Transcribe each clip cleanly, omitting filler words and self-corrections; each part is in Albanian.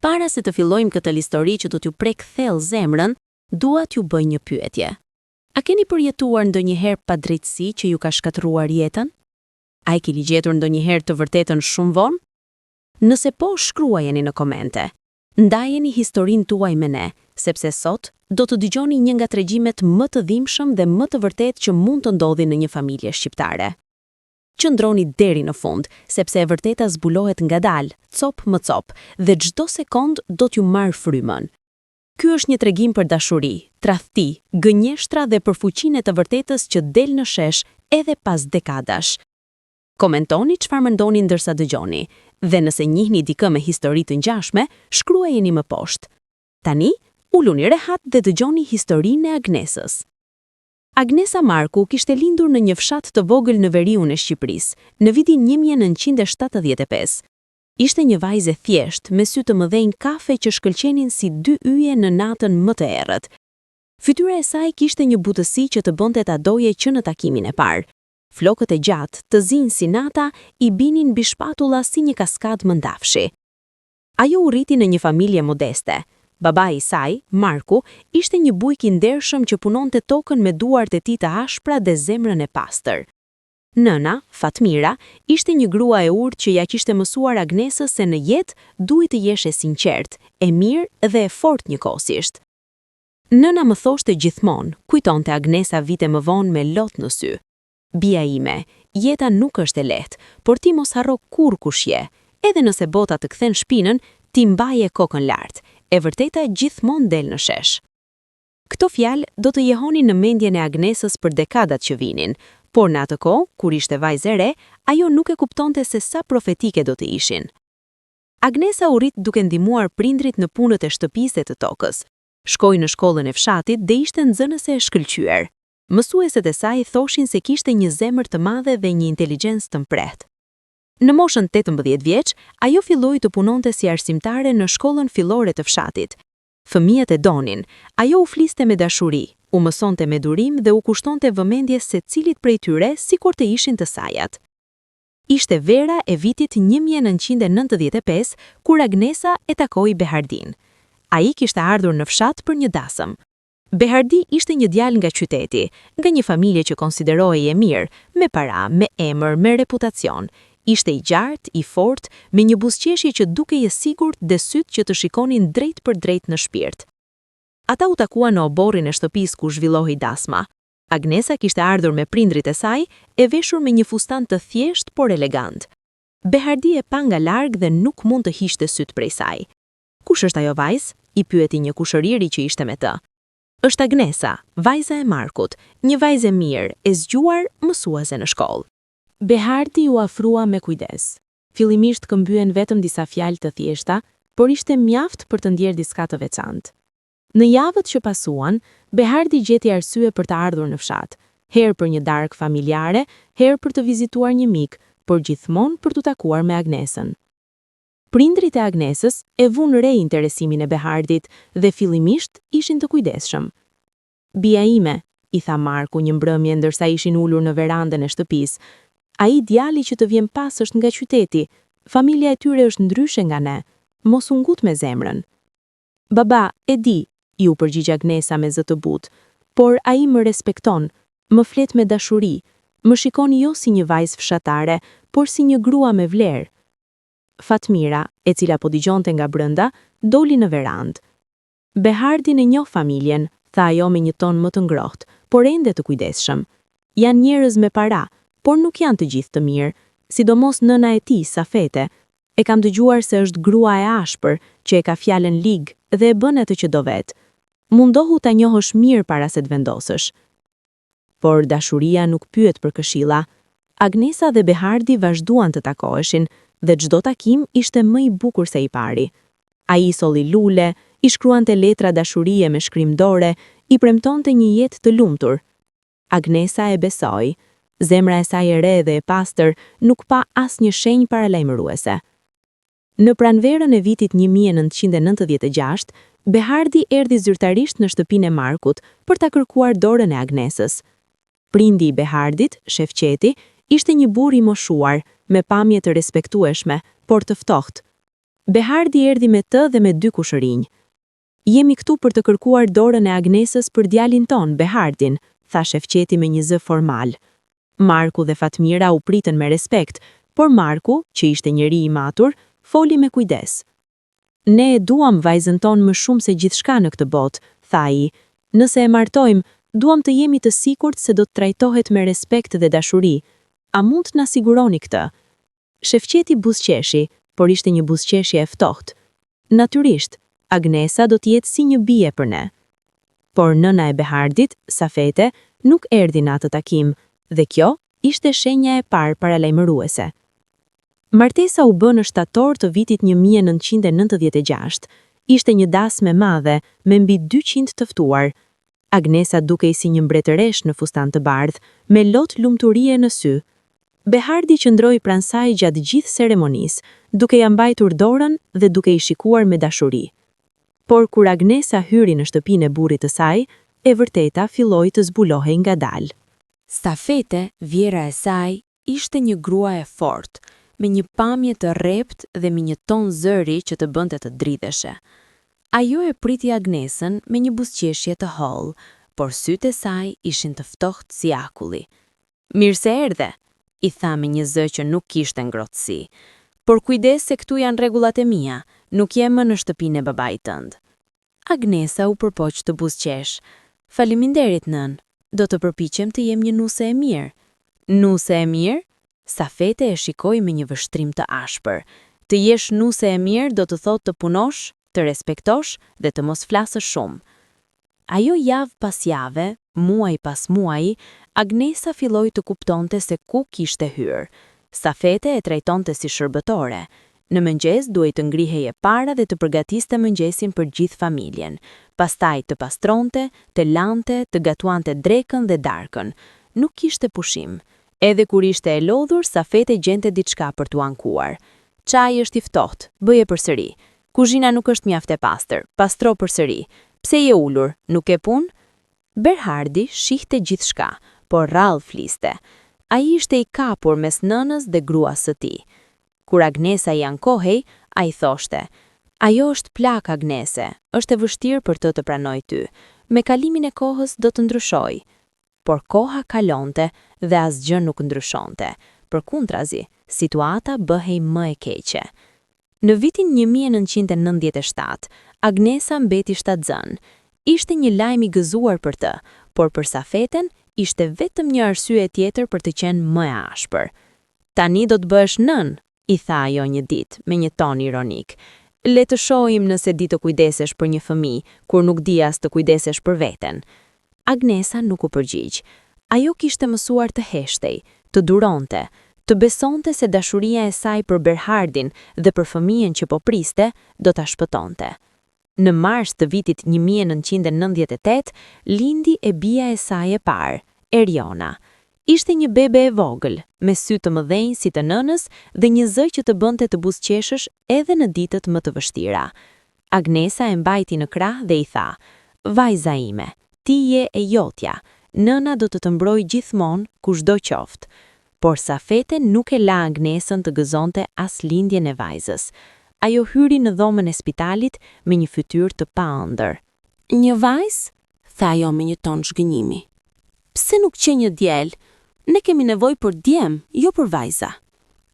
Para se të fillojmë këtë histori që do t'ju prek thellë zemrën, dua t'ju bëj një pyetje. A keni përjetuar ndonjëherë pa drejtësi që ju ka shkatëruar jetën? A e keni gjetur ndonjëherë të vërtetën shumë vonë? Nëse po, shkruajeni në komente. Ndajeni historinë tuaj me ne, sepse sot do të dëgjoni një nga tregjimet më të dhimbshëm dhe më të vërtetë që mund të ndodhi në një familje shqiptare. Qëndroni deri në fund, sepse e vërteta zbulohet ngadalë, cop më cop, dhe çdo sekond do t'ju marrë frymën. Ky është një tregim për dashuri, tradhti, gënjeshtra dhe për fuqinë e të vërtetës që del në shesh edhe pas dekadash. Komentoni çfarë mendoni ndërsa dëgjoni, dhe nëse njihni dikë me histori të ngjashme, shkruajeni më poshtë. Tani, uluni rehat dhe dëgjoni historinë e Agnesës. Agnesa Marku kishte lindur në një fshat të vogël në veriun e Shqipërisë, në vitin 1975. Ishte një vajzë e thjeshtë, me sy të mëdhenj kafe që shkëlqenin si dy yje në natën më të errët. Fytyra e saj kishte një butësi që të bënte ta doje që në takimin e parë. Flokët e gjatë, të zinj si nata, i binin mbi shpatulla si një kaskadë mëndafshi. Ajo u rriti në një familje modeste. Babai i saj, Marku, ishte një bujk i ndershëm që punonte tokën me duart e tij të ashpra dhe zemrën e pastër. Nëna, Fatmira, ishte një grua e urtë që ja kishte mësuar Agnesës se në jetë duhet të jesh e sinqert, e mirë dhe e fortë njëkohësisht. Nëna më thoshte gjithmonë, kujtonte Agnesa vite më vonë me lot në sy. Bia ime, jeta nuk është e lehtë, por ti mos harro kur kush je. Edhe nëse bota të kthen shpinën, ti mbaje kokën lart. E vërteta gjithmonë del në shesh. Këto fjalë do të jehonin në mendjen e Agnesës për dekadat që vinin, por në atë kohë, kur ishte vajzë e re, ajo nuk e kuptonte se sa profetike do të ishin. Agnesa u rit duke ndihmuar prindrit në punët e shtëpisë të tokës. Shkoi në shkollën e fshatit dhe ishte nxënëse e shkëlqyer. Mësueset e saj thoshin se kishte një zemër të madhe dhe një inteligjencë të mprehtë. Në moshën 18 vjeç, ajo filloi të punonte si arsimtare në shkollën fillore të fshatit. Fëmijët e donin, ajo u fliste me dashuri, u mësonte me durim dhe u kushtonte vëmendje secilit prej tyre sikur të ishin të sajat. Ishte vera e vitit 1995 kur Agnesa e takoi Behardin. Ai kishte ardhur në fshat për një dasëm. Behardi ishte një djalë nga qyteti, nga një familje që konsiderohej e mirë, me para, me emër, me reputacion. Ishte i gjartë, i fortë, me një buzëqeshje që dukej e sigurt dhe sytë që të shikonin drejt për drejt në shpirt. Ata u takuan në oborrin e shtëpisë ku zhvillohej dasma. Agnesa kishte ardhur me prindrit e saj, e veshur me një fustan të thjeshtë por elegant. Behardi e pa nga larg dhe nuk mund të hiqte syt prej saj. "Kush është ajo vajzë?" I pyeti një kushëriri që ishte me të. "Është Agnesa, vajza e Markut, një vajzë e mirë, e zgjuar, mësuese në shkollë." Behardi u afrua me kujdes. Fillimisht këmbyen vetëm disa fjalë të thjeshta, por ishte mjaft për të ndjerë diçka të veçantë. Në javët që pasuan, Behardi gjeti arsye për të ardhur në fshat, herë për një darkë familjare, herë për të vizituar një mik, por gjithmonë për të takuar me Agnesën. Prindrit e Agnesës e vunë re interesimin e Behardit dhe fillimisht ishin të kujdesshëm. "Bia ime", I tha Marku një mbrëmje ndërsa ishin ulur në verandën e shtëpisë, "ai djali që të vjen pas është nga qyteti, familja e tyre është ndryshe nga ne, mos u ngut me zemrën." "Baba, e di", I u përgjigj Agnesa me zë të butë, "por ai më respekton, më flet me dashuri, më shikon jo si një vajzë fshatare, por si një grua me vlerë." Fatmira, e cila po dëgjonte nga brenda, doli në verandë. "Behardin e njoh familjen", tha ajo me një ton më të ngrohtë, por ende të kujdesshëm. "Janë njerëz me para, por nuk janë të gjithë të mirë, sidomos nëna e tij, Safete. E kam dëgjuar se është grua e ashpër, që e ka fjalën lig dhe e bën atë që do vetë. Mundohu ta njohësh mirë para se të vendosësh." Por dashuria nuk pyet për këshilla. Agnesa dhe Behardi vazhduan të takoheshin dhe çdo takim ishte më i bukur se I pari. Ai solli lule, I shkruante letra dashurie me shkrimdore, I premtonte një jetë të lumtur. Agnesa e besoi. Zemra e saj e re dhe e pastër nuk pa asnjë shenjë paralajmëruese. Në pranverën e vitit 1996, Behardi erdhi zyrtarisht në shtëpinë e Markut për ta kërkuar dorën e Agnesës. Prindi I Behardit, Shefqeti, ishte një burr I moshuar, me pamje të respektueshme, por të ftohtë. Behardi erdhi me të dhe me 2 kushërinj. Jemi këtu për të kërkuar dorën e Agnesës për djalin ton, Behardin, tha shefqeti me një zë formal. Marku dhe Fatmira u pritën me respekt, por Marku, që ishte njeri i matur, foli me kujdes. Ne e duam vajzën ton më shumë se gjithçka në këtë botë, tha ai. Nëse e martojmë, duam të jemi të sigurt se do të trajtohet me respekt dhe dashuri. A mund të na siguroni këtë? Shefqeti buzëqeshi, por ishte një buzëqeshje e ftohtë. Natyrisht, Agnesa do të jetë si një bie për ne. Por nëna e Behardit, Safete, nuk erdhi në atë takim, dhe kjo ishte shenja e parë paralajmëruese. Martesa u bë në shtator të vitit 1996. Ishte një dasmë e madhe me mbi 200 të ftuar. Agnesa dukej si një mbretëresh në fustan të bardhë, me lot lumturie në sy. Behardi qëndroi pranë saj gjatë gjithë ceremonisë, duke ia mbajtur dorën dhe duke i shikuar me dashuri. Por kur Agnesa hyri në shtëpinë e burrit të saj, e vërteta filloi të zbulohej ngadalë. Safete, vjera e saj, ishte një grua e fortë, me një pamje të rrept dhe me një ton zëri që të bënte të dridheshe. Ajo e priti Agnesën me një buzëqeshje të hollë, por sytë e saj ishin të ftohtë si akulli. "Mirë se erdhe," i tha me një zë që nuk kishte ngrohtësi. "Por kujdes se këtu janë rregullat e mia, nuk jem më në shtëpinë e babait tënd." Agnesa u përpoq të buzëqesh. "Faleminderit nën, do të përpiqem të jem një nuse e mirë." "Nuse e mirë?" Safete e shikoi me një vështrim të ashpër. "Të jesh nuse e mirë do të thotë të punosh, të respektosh dhe të mos flasësh shumë." Ajo javë pas jave, muaj pas muaji, Agnesa filloi të kuptonte se ku kishte hyrë. Safete e trajtonte si shërbëtore. Në mëngjes duhej të ngrihej e para dhe të përgatiste mëngjesin për gjithë familjen. Pastaj të pastronte, të lante, të gatuante drekën dhe darkën. Nuk kishte pushim. Edhe kur ishte e lodhur, Safete gjente diçka për t'u ankuar. "Çaji është i ftohtë, bëje përsëri. Kuzhina nuk është mjaft e pastër, pastro përsëri. Pse je ulur, nuk e punë?" Berhardi shihte gjithçka, por rrallë fliste. Ai ishte i kapur mes nënës dhe gruas së tij. Kur Agnesa i ankohej, ai thoshte: "Ajo është plak, Agnese, është e vështirë për të pranoj ty. Me kalimin e kohës do të ndryshoj." Por koha kalonte dhe asgjë nuk ndryshonte. Përkundrazi, situata bëhej më e keqe. Në vitin 1997, Agnesa mbeti shtatzën. Ishte një lajm i gëzuar për të, por për Safeten ishte vetëm një arsye tjetër për të qenë më e ashpër. "Tani do të bëhesh nën," i tha ajo një ditë me një ton ironik. "Le të shohim nëse di të kujdesesh për një fëmijë, kur nuk di as të kujdesesh për veten." Agnesa nuk u përgjigj. Ajo kishte mësuar të heshtej, të duronte, të besonte se dashuria e saj për Berhardin dhe për fëmijën që po priste do ta shpëtonte. Në mars të vitit 1998, lindi e bia e saj e parë, Eriona. Ishte një bebe e vogël, me sy të mëdhenj si të nënës dhe një zë që të bënte të buzëqeshësh edhe në ditët më të vështira. Agnesa e mbajti në krah dhe i tha: "Vajza ime, ti je e jotja, nëna do të mbrojë gjithmonë kushdo qoftë." Por Safete nuk e la Agnesën të gëzonte as lindjen e vajzës. Ajo hyri në dhomën e spitalit me një fytyrë të paëndër. "Një vajzë?" tha ajo me një ton zhgënjimi. "Pse nuk që një djel? Ne kemi nevojë për djem, jo për vajza."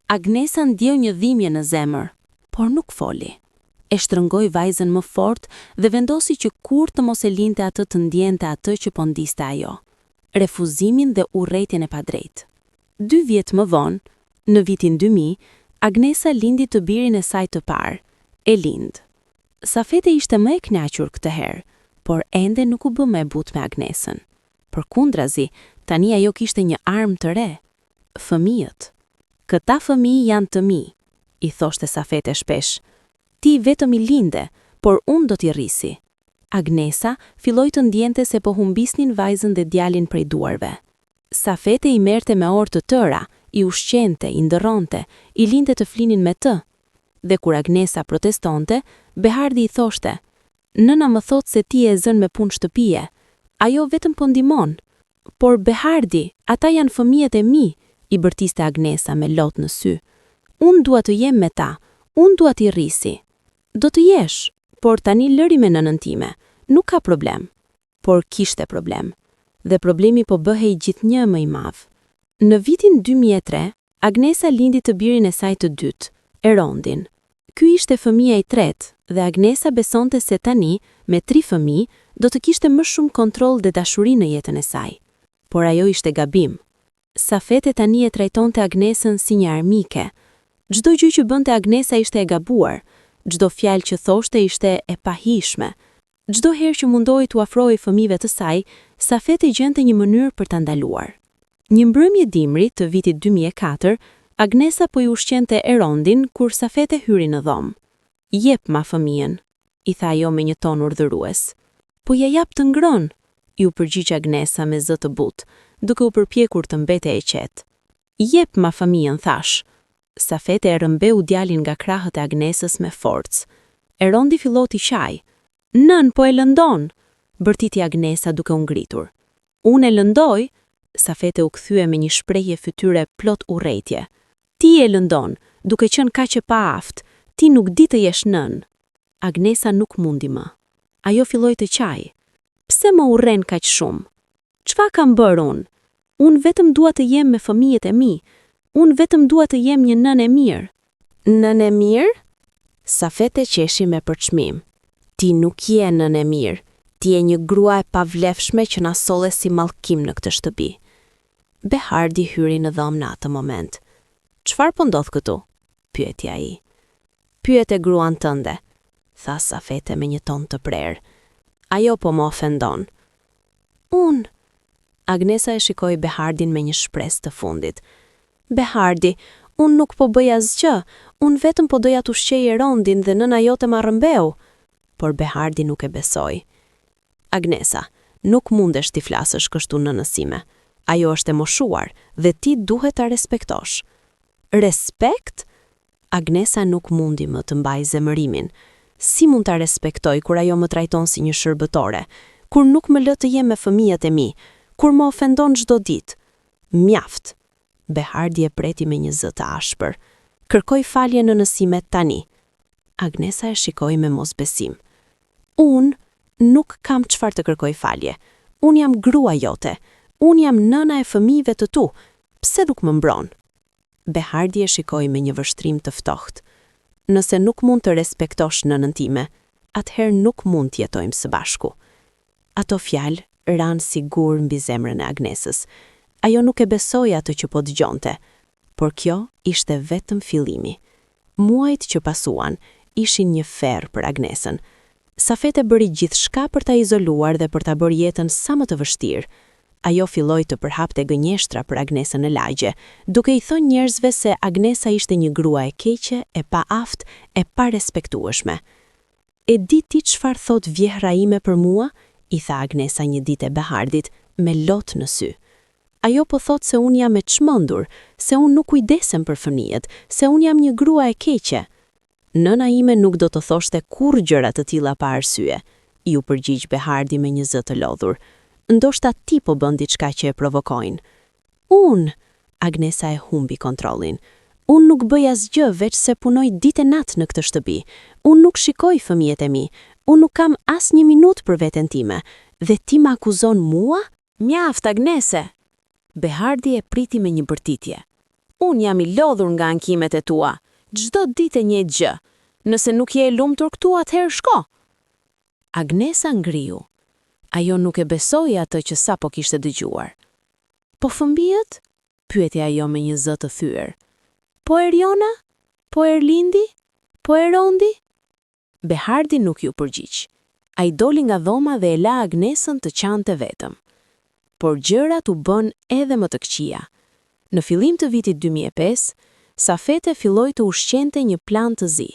Agnesa ndjeu një dhimbje në zemër, por nuk foli. E shtrëngoi vajzën më fort dhe vendosi që kur të mos e linte atë të ndjente atë që po ndiste ajo. Refuzimin dhe urrëtitjen e padrejtë. 2 vjet më vonë, në vitin 2000, Agnesa lindi të birin e saj të parë, Elind. Safete ishte më e kënaqur këtë herë, por ende nuk u bë më e butë me Agnesën. Përkundrazi, tani ajo kishte një armë të re, fëmijët. "Këta fëmijë janë të mi," i thoshte Safete shpesh. "Ti vetëm i linde, por unë do t'i rrisi." Agnesa filloi të ndjente se po humbisnin vajzën dhe djalin prej duarve. Safete i merrte me orë të tëra, i ushqente, i ndërronte, i linte të flinin me të. Dhe kur Agnesa protestonte, Behardi i thoshte: "Nëna më thot se ti e zën me punë shtëpie. Ajo vetëm po ndihmon." "Por Behardi, ata janë fëmijët e mi," i bërtiste Agnesa me lot në sy. "Unë dua të jem me ta, Unë dua t'i rrisi. Do të jesh, por tani lëri me nënën time. Nuk ka problem. Por kishte problem. Dhe problemi po bëhej gjithnjë më i madh. Në vitin 2003, Agnesa lindi të birin e saj të dytë, Erondin. Ky ishte fëmia i tretë dhe Agnesa besonte se tani, me 3 fëmijë, do të kishte më shumë kontroll dhe dashuri në jetën e saj. Por ajo ishte gabim. Safete tani e trajtonte Agnesën si një armike. Çdo gjë që bënte Agnesa ishte e gabuar. Çdo fjalë që thoshte ishte e pahishme. Çdo herë që mundohej t'u afrohej fëmijëve të saj, Safete gjente një mënyrë për ta ndaluar. Një mbrëmje dimri të vitit 2004, Agnesa po i ushqente Erondin kur Safete hyri në dhomë. "Jep ma fëmijën", i tha ajo me një ton urdhërues. "Po ja jap të ngrënë", ju përgjigj Agnesa me zë të butë, duke u përpjekur të mbetej e qetë. "Jep ma fëmijën", thash. Safete e rrëmbeu djalin nga krahët e Agnesës me forcë. Erondi filloi t'i qaj. "Nën, po e lëndon", bërtiti Agnesa duke u ngritur. "Unë e lëndoj", Safete u kthye me një shprehje fytyre plot urrëtie. "Ti e lëndon, duke qenë kaq e paaft, ti nuk di të jesh nën." Agnesa nuk mundi më. Ajo filloi të qaj. "Pse më urren kaq shumë? Çfarë kam bërë unë? Unë vetëm dua të jem me fëmijët e mi. Unë vetëm dua të jem një nën e mirë." "Nën e mirë?" Safete qeshi me përçmim. "Ti nuk je nën e mirë. Ti je një grua e pavlefshme që na solle si mallkim në këtë shtëpi." Behardi hyri në dhomë në atë moment. "Çfarë po ndodh këtu?" pyeti ai. "Pyet e gruan tënde", tha Safete me një ton të prerë. "Ajo po më ofendon." "Unë?" Agnesa e shikoi Behardin me një shpresë të fundit. "Behardi, unë nuk po bëj asgjë. Unë vetëm po doja t'u ushqej Erondin dhe nëna jote ma rrëmbeu." Por Behardi nuk e besoi. "Agnesa, nuk mundesh t'i flasësh kështu nënës sime. Ajo është e moshuar dhe ti duhet ta respektosh." "Respekt?" Agnesa nuk mundi më të mbajë zemërimin. Si mund ta respektoj kur ajo më trajton si një shërbëtore, kur nuk më lë të jem me fëmijët e mi, kur më ofendon çdo ditë? "Mjaft." Behardi e preti me një zë të ashpër. "Kërkoj falje nënës sime tani." Agnesa e shikoi me mosbesim. "Unë nuk kam çfarë të kërkoj falje. Unë jam grua jote. Unë jam nëna e fëmijëve të tu. Pse nuk më mbron?" Behardi e shikoi me një vështrim të ftohtë. "Nëse nuk mund të respektosh nënën time, atëherë nuk mund të jetojmë së bashku." Ato fjalë ranë sigur mbi zemrën e Agnesës. Ajo nuk e besoi atë që po dëgjonte, por kjo ishte vetëm fillimi. Muajt që pasuan ishin një ferr për Agnesën. Safete bëri gjithçka për ta izoluar dhe për ta bërë jetën sa më të vështirë. Ajo filloi të përhapte gënjeshtra për Agnesën në lagje, duke i thënë njerëzve se Agnesa ishte një grua e keqe, e paaft, e pa respektueshme. "E di ti çfarë thot vjehra ime për mua?" i tha Agnesa një ditë e Behardit me lot në sy. "Ajo po thot se unë jam e çmendur, se unë nuk kujdesem për fëmijët, se unë jam një grua e keqe." "Nëna ime nuk do të thoshte kurrë gjëra të tilla pa arsye", ju përgjigj Behardi me një zë të lodhur. "Ndoshta ti po bën diçka që e provokojnë." "Unë?" Agnesa e humbi kontrollin. "Unë nuk bëj asgjë veç se punoj ditë e natë në këtë shtëpi. Unë nuk shikoj fëmijët e mi. Unë nuk kam as një minutë për veten time. Dhe ti më akuzon mua?" "Mjaft, Agnese." Behardi e priti me një bërtitje. "Unë jam i lodhur nga ankimet e tua. Çdo ditë e njëjtë gjë. Nëse nuk je e lumtur këtu, atëherë shko." Agnesa ngriu. Ajo nuk e besoi atë që sapo kishte dëgjuar. "Po fëmijët?" pyeti ajo me një zë të thyer. "Po Eriona? Po Erlindi? Po Erondi?" Behardi nuk ju përgjigj. Ai doli nga dhoma dhe e la Agnesën të qante vetëm. Por gjërat u bën edhe më të këqija. Në fillim të vitit 2005, Safete filloi të ushqente një plan të zi.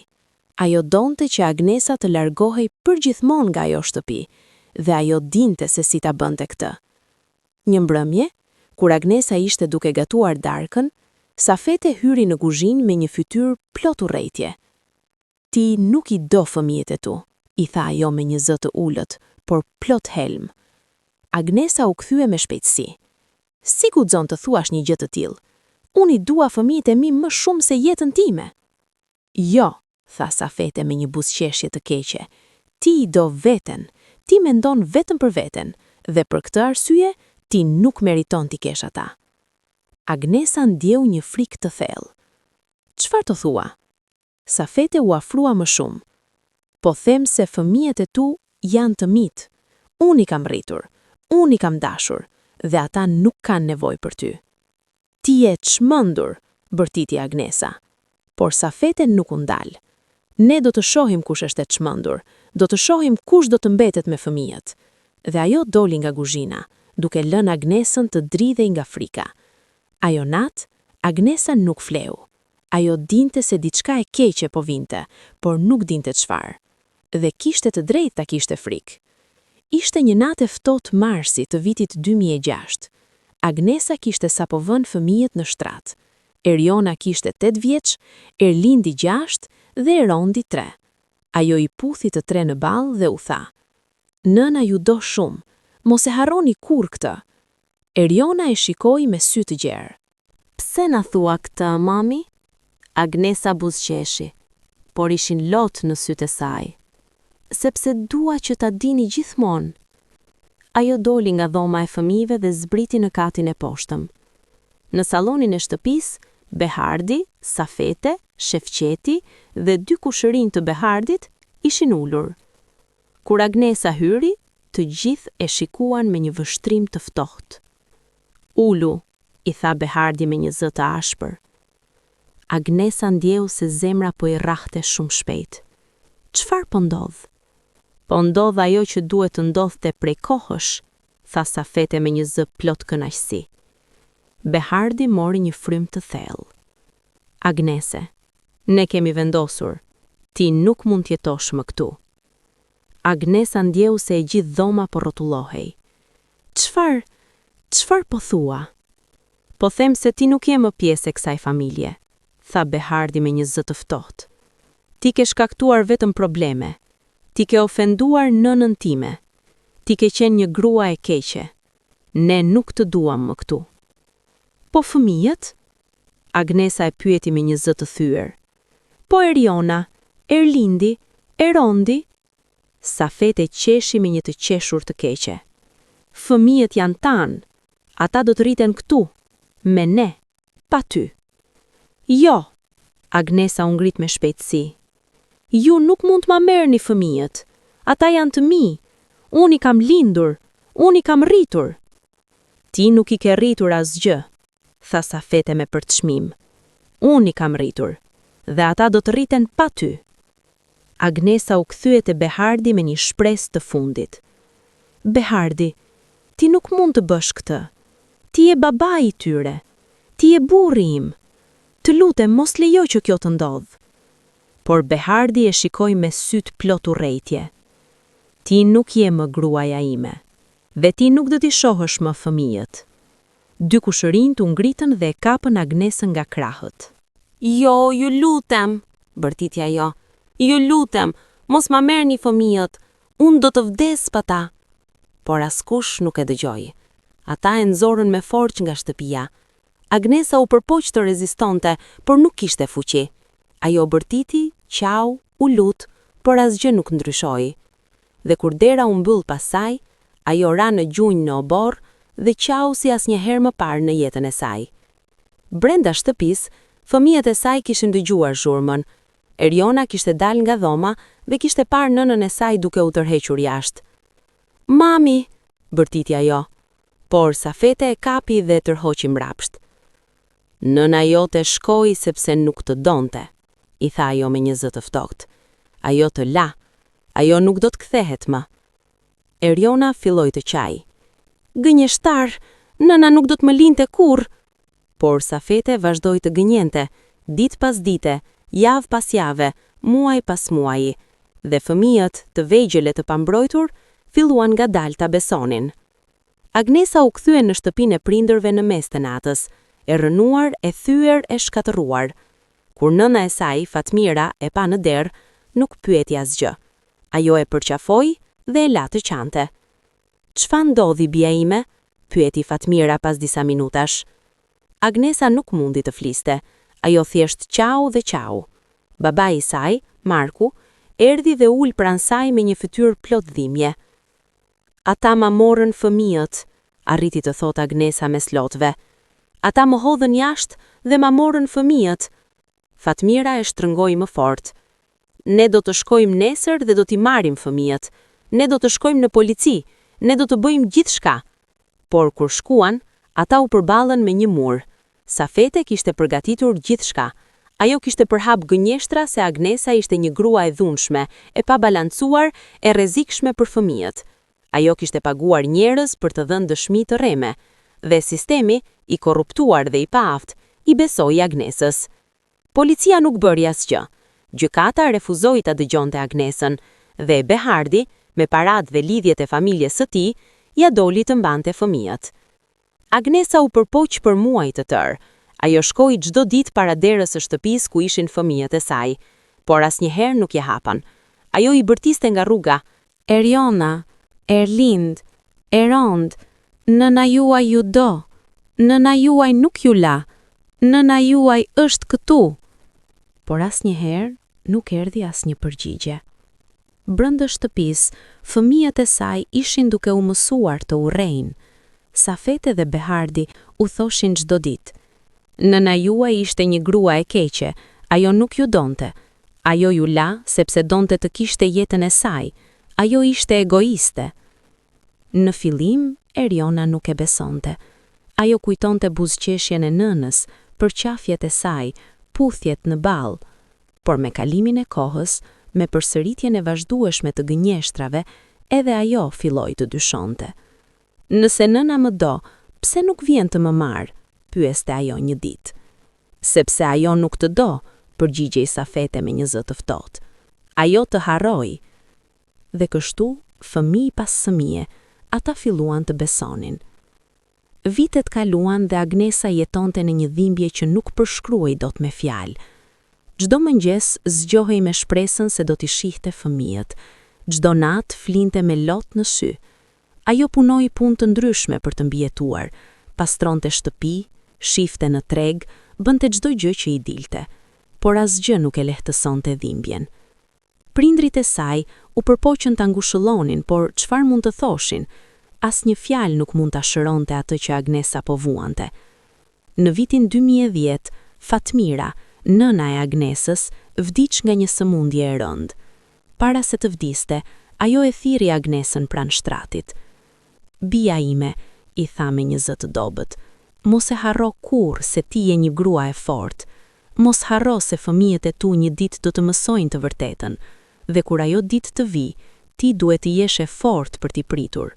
Ajo donte që Agnesa të largohej përgjithmonë nga ajo shtëpi, dhe ajo dinte se si ta bënte këtë. Një mbrëmje, kur Agnesa ishte duke gatuar darkën, Safete hyri në kuzhinë me një fytyrë plot urrëtie. "Ti nuk i do fëmijët e tu", i tha ajo me një zë të ulët, por plot helm. Agnesa u kthye me shpejtësi. "Si guxon të thuash një gjë të tillë? Unë i dua fëmijët e mi më shumë se jetën time." "Jo", tha Safete me një buzëqeshje të keqe. Ti I do veten, ti mendon vetëm për veten, dhe për këtë arsye ti nuk meriton t'i kesh ata. Agnesa ndjeu një frikë të thellë. Çfarë të thua? Safete u afrua më shumë. Po them se fëmijët e tu janë të mit. Unë I kam rritur, unë I kam dashur, dhe ata nuk kanë nevojë për ty. Ti je çmendur, bërtiti Agnesa. Por Safete nuk u ndal. Ne do të shohim kush është e çmendur, do të shohim kush do të mbetet me fëmijët. Dhe ajo doli nga kuzhina, duke lënë Agnesën të dridhej nga frika. Ajo natë, Agnesa nuk fleu. Ajo dinte se diçka e keqe po vinte, por nuk dinte çfarë. Dhe kishte të drejtë ta kishte frikë. Ishte një natë e ftohtë marsi të vitit 2006. Agnesa kishte sapo vënë fëmijët në shtrat. Eriona kishte 8 vjeç, Erlindi 6 dhe Erondi 3. Ajo I puthi të 3 në ballë dhe u tha: "Nëna ju do shumë, mos e harroni kur këtë." Eriona e shikoi me sy të gjerë. Pse na thua këtë, mami? Agnesa buzëqeshi, por ishin lot në sytë e saj. Sepse dua që ta dini gjithmonë. Ajo doli nga dhoma e fëmijëve dhe zbriti në katin e poshtëm. Në sallonin e shtëpisë, Behardi, Safete, Shefqeti dhe 2 kushërinj të Behardit ishin ulur. Kur Agnesa hyri, të gjithë e shikuan me një vështrim të ftohtë. "Ulu", I tha Behardi me një zë të ashpër. Agnesa ndjeu se zemra po I rrahte shumë shpejt. "Çfarë po ndodh?" "Po ndodh ajo që duhet të ndodhte prej kohësh", tha Safete me një zë plot kënaqësi. Behardi mori një frym të thellë. "Agnese, ne kemi vendosur, ti nuk mund të jetosh më këtu." Agnesa ndjeu se e gjithë dhoma po rrotullohej. Çfarë po thua?" "Po them se ti nuk je më pjesë e kësaj familje", tha Behardi me një zë të ftohtë. "Ti ke shkaktuar vetëm probleme. Ti ke ofenduar nënën time. Ti ke qenë një grua e keqe. Ne nuk të duam më këtu." "Po fëmijët?" Agnesa e pyeti me një zë të thyer. "Po Eriona, Erlindi, Erondi?" Safete qeshi me një të qeshur të keqe. "Fëmijët janë tanë. Ata do të rriten këtu, me ne, pa ty." "Jo", Agnesa u ngrit me shpejtësi. "Ju nuk mund të ma merrni fëmijët. Ata janë të mi. Unë I kam lindur, unë I kam rritur." "Ti nuk I ke rritur asgjë", tha Safete me përçmim. "Unë I kam rritur, dhe ata do të rriten pa ty." Agnesa u kthye te Behardi me një shpresë të fundit. "Behardi, ti nuk mund të bësh këtë. Ti je babai I tyre. Ti je burri im. Të lutem, mos lejo që kjo të ndodh." Por Behardi e shikoi me syt plot urrejtje. "Ti nuk je më gruaja ime, dhe ti nuk do t'i shohësh më fëmijët." 2 kushërinjt u ngritën dhe e kapën Agnesën nga krahët. "Jo, ju lutem", bërtiti ajo. "Ju lutem, mos ma merrni fëmijët. Unë do të vdes pa ta." Por askush nuk e dëgjoi. Ata e nxorën me forcë nga shtëpia. Agnesa u përpoq të rezistonte, por nuk kishte fuqi. Ajo bërtiti, qau, u lut, por asgjë nuk ndryshoi. Dhe kur dera u mbyll pas saj, ajo ra në gjunjë në obor dhe qau si asnjëherë më parë në jetën e saj. Brenda shtëpisë, fëmijët e saj kishin dëgjuar zhurmën. Eriona kishte dalë nga dhoma dhe kishte parë nënën e saj duke u tërhequr jashtë. "Mami", bërtiti ajo, por Safete e kapi dhe tërhoqi mbrapsht. "Nëna jote shkoi sepse nuk të donte", I tha ajo me një zë të ftohtë. "Ajo të la, ajo nuk do të kthehet më." Eriona filloi të qaj. "Gënjeshtar, nëna nuk do të më linte kurrë." Por Safete vazhdoi të gënjente, ditë pas dite, javë pas jave, muaj pas muaji, dhe fëmijët të vegjël e të pambrojtur filluan ngadalë ta besonin. Agnesa u kthye në shtëpinë e prindërve në mes të natës, e rënuar, e thyer, e shkatëruar. Kur nëna e saj, Fatmira, e pa në derë, nuk pyeti asgjë. Ajo e përqafoi dhe e la të qante. "Çfarë ndodhi, bia ime?" pyeti Fatmira pas disa minutash. Agnesa nuk mundi të fliste. Ajo thjesht qau dhe qau. Babai I saj, Marku erdhi dhe ul pranë saj me një fytyrë plot dhimbje. Ata ma morën fëmijët, arriti të thot Agnesa me slotve. Ata më hodhën jashtë dhe ma morën fëmijët. Fatmira e shtrëngoi më fort. Ne do të shkojmë nesër dhe do t'i marrim fëmijët. Ne do të shkojmë në polici, ne do të bëjmë gjithçka. Por kur shkuan, ata u përballën me një mur. Safete kishte përgatitur gjithçka. Ajo kishte përhap gënjeshtra se Agnesa ishte një grua e dhunshme, e pabalancuar, e rrezikshme për fëmijët. Ajo kishte paguar njerëz për të dhënë dëshmi të rreme, dhe sistemi, i korruptuar dhe i paaft, i besoi Agnesës. Policia nuk bëri asgjë. Gjykata refuzoi ta dëgjonte Agnesën, dhe Behardi, me paratë dhe lidhjet e familjes së tij, ja doli të mbante fëmijët. Agnesa u përpoq për muaj të tërë. Ajo shkoi çdo ditë para derës së shtëpisë ku ishin fëmijët e saj, por asnjëherë nuk je hapan. Ajo i bërtiste nga rruga. Eriona, Erlind, Erond, nëna juaj ju do, nëna juaj nuk ju la, nëna juaj është këtu. Por asnjëherë nuk erdhi asnjë përgjigje. Brenda shtëpisë, fëmijët e saj ishin duke u mësuar të urrejnë. Safete dhe Behardi u thoshin çdo ditë. Nëna juaj ishte një grua e keqe, ajo nuk ju donte. Ajo ju la sepse donte të kishte jetën e saj. Ajo ishte egoiste. Në fillim, Eriona nuk e besonte. Ajo kujtonte buzëqeshjen e nënës, përqafjet e saj, puthjet në ball. Por me kalimin e kohës, me përsëritjen e vazhdueshme të gënjeshtrave, edhe ajo filloi të dyshonte. Nëse nëna më do, pse nuk vjen të më marr? Pyeste ajo një ditë. Sepse ajo nuk të do, përgjigjej Safete me një zë të ftohtë. Ajo të harroi. Dhe kështu, fëmijë pas fëmije, ata filluan të besonin. Vitet kaluan dhe Agnesa jetonte në një dhimbje që nuk përshkruhej dot me fjalë. Çdo mëngjes zgjohej me shpresën se do t'i shihte fëmijët. Çdo natë flinte me lot në sy. Ajo punoi punë të ndryshme për të mbijetuar, pastronte shtëpi, shifte në treg, bënte çdo gjë që i dilte, por asgjë nuk e lehtësonte dhimbjen. Prindrit e saj u përpoqën ta ngushëllonin, por çfarë mund të thoshin? Asnjë fjalë nuk mund ta shëronte atë që Agnesa po vuante. Në vitin 2010, Fatmira, nëna e Agnesës, vdiq nga një sëmundje e rëndë. Para se të vdiste, ajo e thirri Agnesën pranë shtratit. Bia ime, i tha me një zë të dobët, mos e harro kurrë se ti je një grua e fortë. Mos harro se fëmijët e tu një ditë do të mësojnë të vërtetën, dhe kur ajo ditë të vi, ti duhet të jesh e fortë për t'i pritur.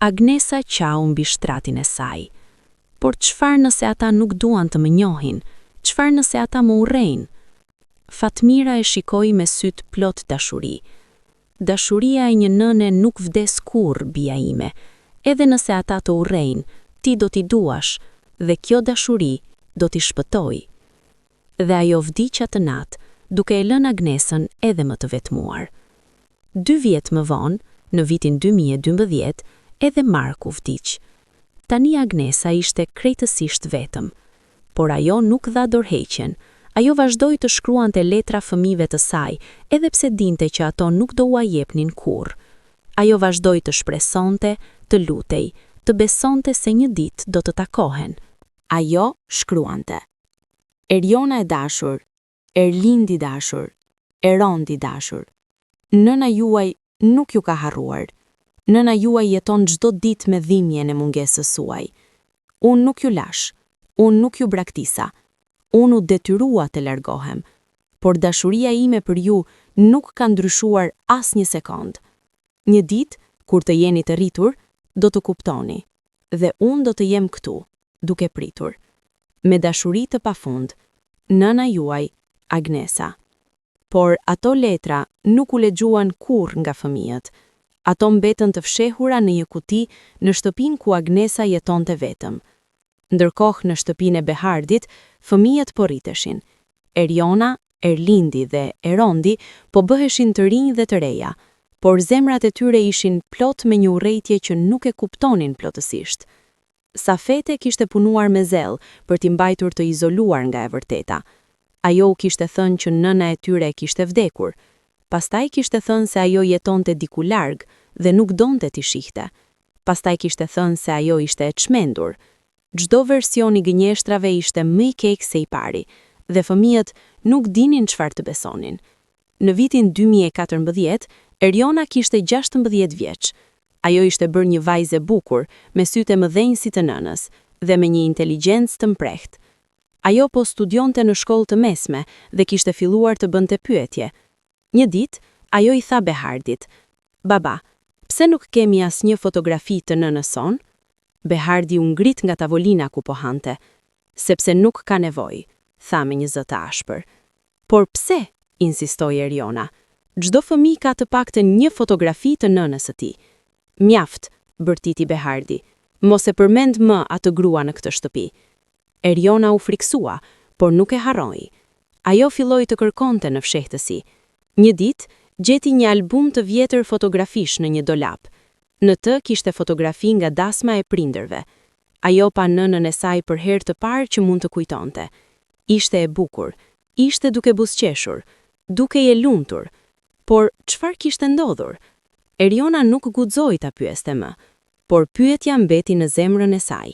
Agnesa qau mbi shtratin e saj. Por çfarë nëse ata nuk duan të më njohin? Çfarë nëse ata më urrejnë? Fatmira e shikoi me syt plot dashuri. Dashuria e një nëne nuk vdes kurrë, bia ime. Edhe nëse ata të urrejnë, ti do t'i duash, dhe kjo dashuri do t'i shpëtoj. Dhe ajo vdiq atë natë, duke e lënë Agnesën edhe më të vetmuar. 2 vjet më vonë, në vitin 2012, edhe Marku vdiq. Tani Agnesa ishte krejtësisht vetëm, por ajo nuk dha dorëheqjen. Ajo vazhdoi të shkruante letra fëmijëve të saj, edhe pse dinte që ato nuk do ua jepnin kurrë. Ajo vazhdoi të shpresonte, të lutej, të besonte se një ditë do të takohen. Ajo shkruante: Eriona e dashur, Erlindi dashur, Erondi dashur. Nëna juaj nuk ju ka harruar. Nëna juaj jeton çdo ditë me dhimbjen e mungesës suaj. Unë nuk ju lash, unë nuk ju braktisa. Unë u detyrua të largohem, por dashuria ime për ju nuk ka ndryshuar as një sekond. Një ditë, kur të jeni të rritur, do të kuptoni, dhe unë do të jem këtu, duke pritur. Me dashuri të pafund, nëna juaj, Agnesa. Por ato letra nuk u lexuan kurrë nga fëmijët. Ato mbetën të fshehura në një kuti në shtëpinë ku Agnesa jetonte vetëm. Ndërkohë në shtëpinë e Behardit, fëmijët po rriteshin. Eriona, Erlindi dhe Erondi po bëheshin të rinj dhe të reja, por zemrat e tyre ishin plot me një urrejtje që nuk e kuptonin plotësisht. Safete kishte punuar me zell për t'i mbajtur të izoluar nga e vërteta. Ajo u kishte thënë që nëna e tyre kishte vdekur. Pastaj kishte thënë se ajo jetonte diku larg dhe nuk donte t'i shihte. Pastaj kishte thënë se ajo ishte e çmendur. Çdo version i gënjeshtrave ishte më i keq se i pari, dhe fëmijët nuk dinin çfarë të besonin. Në vitin 2014, Eriona kishte 16 vjeç. Ajo ishte bërë një vajzë e bukur, me sytë e mëdhenj si të nënës, dhe me një inteligjencë të mprehtë. Ajo po studionte në shkollë të mesme dhe kishte filluar të bënte pyetje. Një ditë, ajo i tha Behardit: "Baba, pse nuk kemi asnjë fotografi të nënës son?" Behardi u ngrit nga tavolina ku po hante. "Sepse nuk ka nevojë," tha me një zë të ashpër. "Por pse?" insistoi Eriona. "Çdo fëmijë ka të paktën një fotografi të nënës së tij." "Mjaft," bërtiti Behardi. "Mos e përmend më atë grua në këtë shtëpi." Eriona u friksua, por nuk e harroi. Ajo filloi të kërkonte në fshehtësi. Një ditë, gjeti një album të vjetër fotografish në një dolap. Në të kishte fotografi nga dasma e prindërve. Ajo pa nënën e saj për herë të parë që mund të kujtonte. Ishte e bukur, ishte duke buzëqeshur, duke e lumtur. Por çfarë kishte ndodhur? Eriona nuk guxoi ta pyeste më, por pyetja mbeti në zemrën e saj.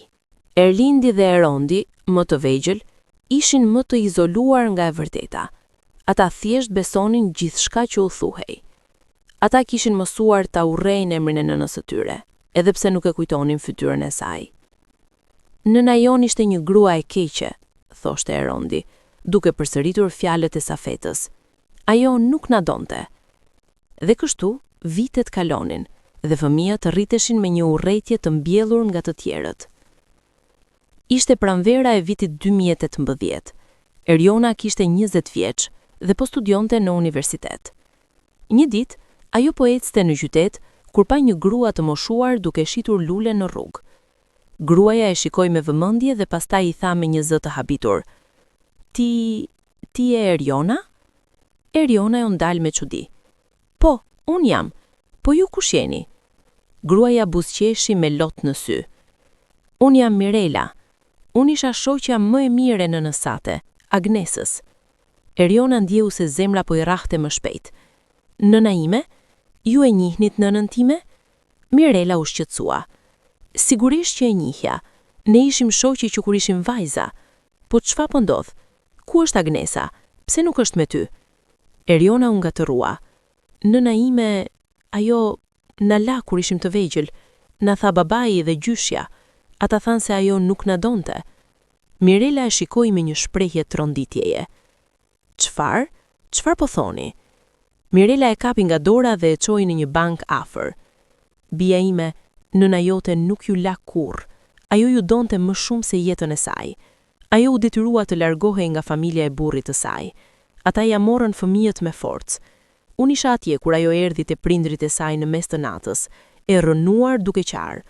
Erlindi dhe Erondi, më të vegjël, ishin më të izoluar nga e vërteta. Ata thjesht besonin gjithçka që u thuhej. Ata kishin mësuar ta urrejnë emrin e nënës së tyre, edhe pse nuk e kujtonin fytyrën e saj. "Nëna jon ishte një grua e keqe," thoshte Erondi, duke përsëritur fjalët e Safetës. "Ajo nuk na donte." Dhe kështu, vitet kalonin, dhe fëmijët rriteshin me një urrëtie të mbjellur nga të tjerët. Ishte pranvera e vitit 2018. Eriona kishte 20 vjeç dhe po studionte në universitet. Një ditë, ajo po ecte në qytet kur pa një grua të moshuar duke shitur lule në rrugë. Gruaja e shikoi me vëmendje dhe pastaj i tha me një zë të habitur: Ti e Eriona?" Eriona u ndal me çudi. "Po, un jam. Po ju kush jeni?" Gruaja buzëqeshi me lot në sy. "Un jam Mirela. Unë isha shoqja më e mirë e nënës sate, Agnesës." Eriona ndjeu se zemra po i rrahte më shpejt. "Nëna ime? Ju e njihnit nënën time?" Mirela u shqetësua. "Sigurisht që e njihja. Ne ishim shoqe që kur ishim vajza. Po çfarë po ndodh? Ku është Agnesa? Pse nuk është me ty?" Eriona u ngatërua. "Nëna ime, ajo na la kur ishim të vegjël. Na tha babai dhe gjyshja. Ata thanë se ajo nuk na donte." Mirela e shikoi me një shprehje tronditjeje. Çfarë? Çfarë po thoni?" Mirela e kapi nga dora dhe e çoi në një bank afër. "Bia ime, nëna jote nuk ju la kurrë. Ajo ju donte më shumë se jetën e saj. Ajo u detyrua të largohej nga familja e burrit të saj. Ata ja morën fëmijët me forcë. Unë isha atje kur ajo erdhi te prindrit e saj në mes të natës, e rënuar duke qarë.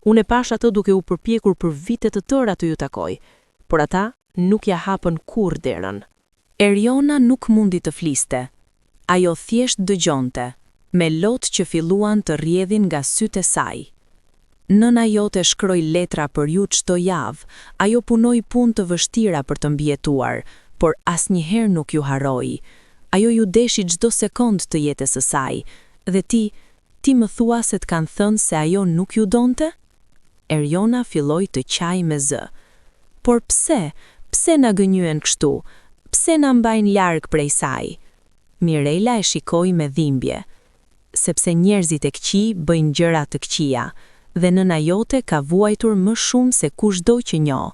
Unë e pash atë duke u përpjekur për vite të tëra të ju takoj, por ata nuk ja hapën kurrë derën." Eriona nuk mundi të fliste. Ajo thjesht dëgjonte, me lotë që filluan të rrjedhin nga sytë e saj. "Nëna jote shkroi letra për ju çdo javë, ajo punoi punë të vështira për të mbijetuar, por asnjëherë nuk ju harroi. Ajo ju deshi çdo sekond të jetës së saj, dhe ti më thua se të kanë thënë se ajo nuk ju donte?" Eriona filloi të qaj me zë. "Por pse na gënjyen kështu? Pse na mbajnë larg prej saj?" Mirela e shikoi me dhimbje. "Sepse njerëzit e këqij bëjnë gjëra të këqija, dhe nëna jote ka vuajtur më shumë se kushdo që njoh."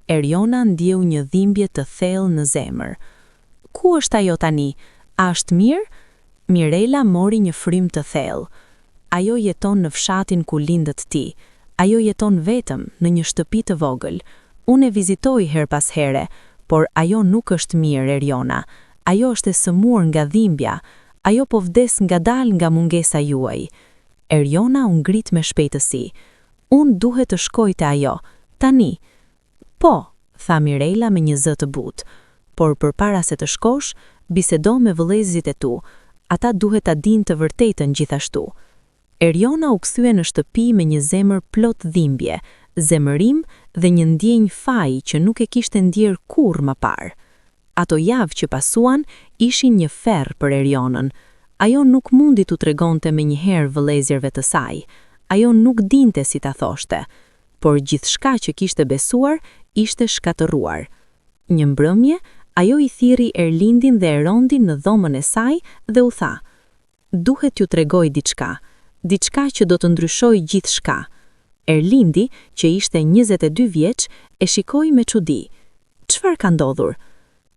Eriona ndjeu një dhimbje të thellë në zemër. "Ku është ajo tani? A është mirë?" Mirela mori një frym të thellë. "Ajo jeton në fshatin ku lindët ti. Ajo jeton vetëm në një shtëpi të vogël. Unë e vizitoj her pas here, por ajo nuk është mirë, Eriona. Ajo është e sëmur nga dhimbja. Ajo po vdes ngadalë nga mungesa juaj." Eriona u ngrit me shpejtësi. "Unë duhet të shkoj te ajo, tani." "Po," tha Mirela me një zë të butë, "por përpara se të shkosh, bisedo me vëllezërit e tu. Ata duhet ta dinë të vërtetën gjithashtu." Eriona u kthye në shtëpi me një zemër plot dhimbje, zemërim dhe një ndjenjë faji që nuk e kishte ndjerë kurrë më parë. Ato javë që pasuan ishin një ferr për Erionën. Ajo nuk mundi t'u tregonte me njëherë vëllezjerve të saj. Ajo nuk dinte si ta thoshte, por gjithçka që kishte besuar ishte shkatëruar. Një mbrëmje, ajo i thirri Erlindin dhe Erondin në dhomën e saj dhe u tha: "Duhet t'ju tregoj diçka që do të ndryshojë gjithçka." Erlindi, që ishte 22 vjeç, e shikoi me çudi. "Çfarë ka ndodhur?"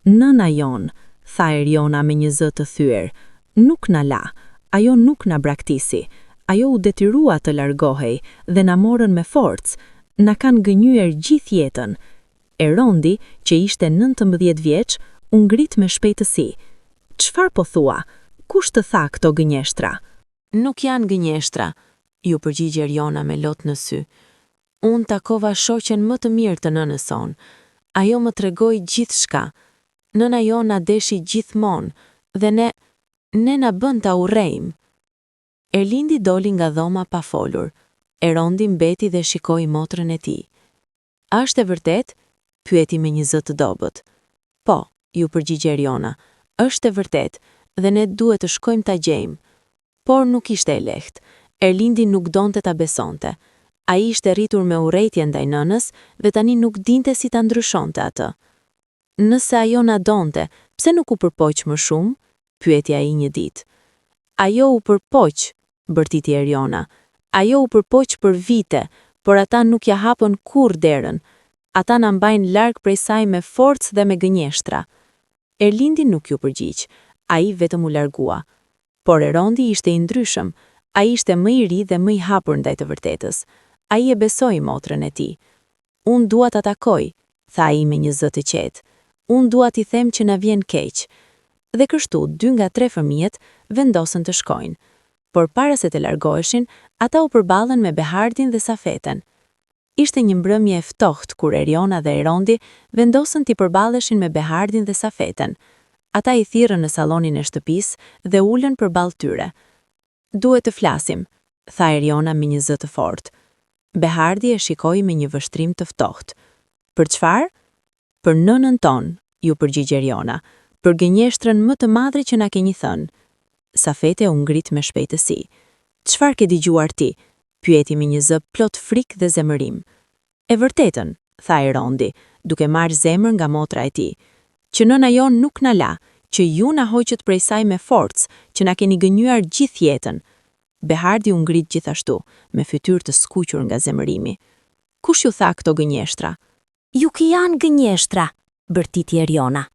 "Nëna jon," tha Eriona me një zë të thyer, "nuk na la, ajo nuk na braktisi. Ajo u detyrua të largohej dhe na morën me forcë, na kanë gënyer gjithë jetën." Erondi, që ishte 19 vjeç, u ngrit me shpejtësi. "Çfarë po thua? Kush të tha këto gënjeshtra?" "Nuk janë gënjeshtra," ju përgjigj Eriona me lot në sy. "Unë takova shoqen më të mirë të nënës son. Ajo më tregoi gjithçka. Nëna jo na deshi gjithmonë dhe ne na bën ta urrejmë." Erlindi doli nga dhoma pa folur. Erondi mbeti dhe shikoi motrën e tij. "A është e vërtet?" pyeti me një zë të dobët. "Po," ju përgjigj Eriona, "është e vërtet dhe ne duhet të shkojmë ta gjejmë." Por nuk ishte e lehtë. Erlindi nuk donte ta besonte. Ai ishte rritur me urrejtje ndaj nënës dhe tani nuk dinte si ta ndryshonte atë. "Nëse ajo na donte, pse nuk u përpoq më shumë?" pyeti ai një ditë. "Ajo u përpoq," bërtiti Eriona. "Ajo u përpoq për vite, por ata nuk ja hapën kurrë derën. Ata na mbajnë larg prej saj me forcë dhe me gënjeshtra." Erlindi nuk ju përgjigj. Ai vetëm u largua. Por Erondi ishte i ndryshëm. Ai ishte më i ri dhe më i hapur ndaj të vërtetës. Ai e besoi motrën e tij. "Unë dua ta takoj," tha ai me një zë të qetë. "Unë dua t'i them që na vjen keq." Dhe kështu 2 nga 3 fëmijët vendosën të shkojnë. Por para se të largoheshin, ata u përballën me Behardin dhe Safeten. Ishte një mbrëmje e ftohtë kur Eriona dhe Erondi vendosën t'i përballeshin me Behardin dhe Safeten. Ata i thirrën në sallonin e shtëpisë dhe ulën përballë tyre. "Duhet të flasim," tha Eriona me një zë të fortë. Behardi e shikoi me një vështrim të ftohtë. "Për çfarë?" "Për nënën tonë," ju përgjigj Eriona, "për gënjeshtrën më të madre që na keni thënë." Safete u ngrit me shpejtësi. "Çfarë ke dëgjuar ti?" pyeti me një zë plot frikë dhe zemërim. "E vërtetën," tha Erondi, duke marrë zemër nga motra e tij. "Që nëna jon nuk na la, që ju na hoqët prej saj me forcë, që na keni gënyer gjithë jetën." Behardi u ngrit gjithashtu, me fytyrë të skuqur nga zemërimi. "Kush ju tha këto gënjeshtra?" "Ju ki janë gënjeshtra," bërtiti Eriona.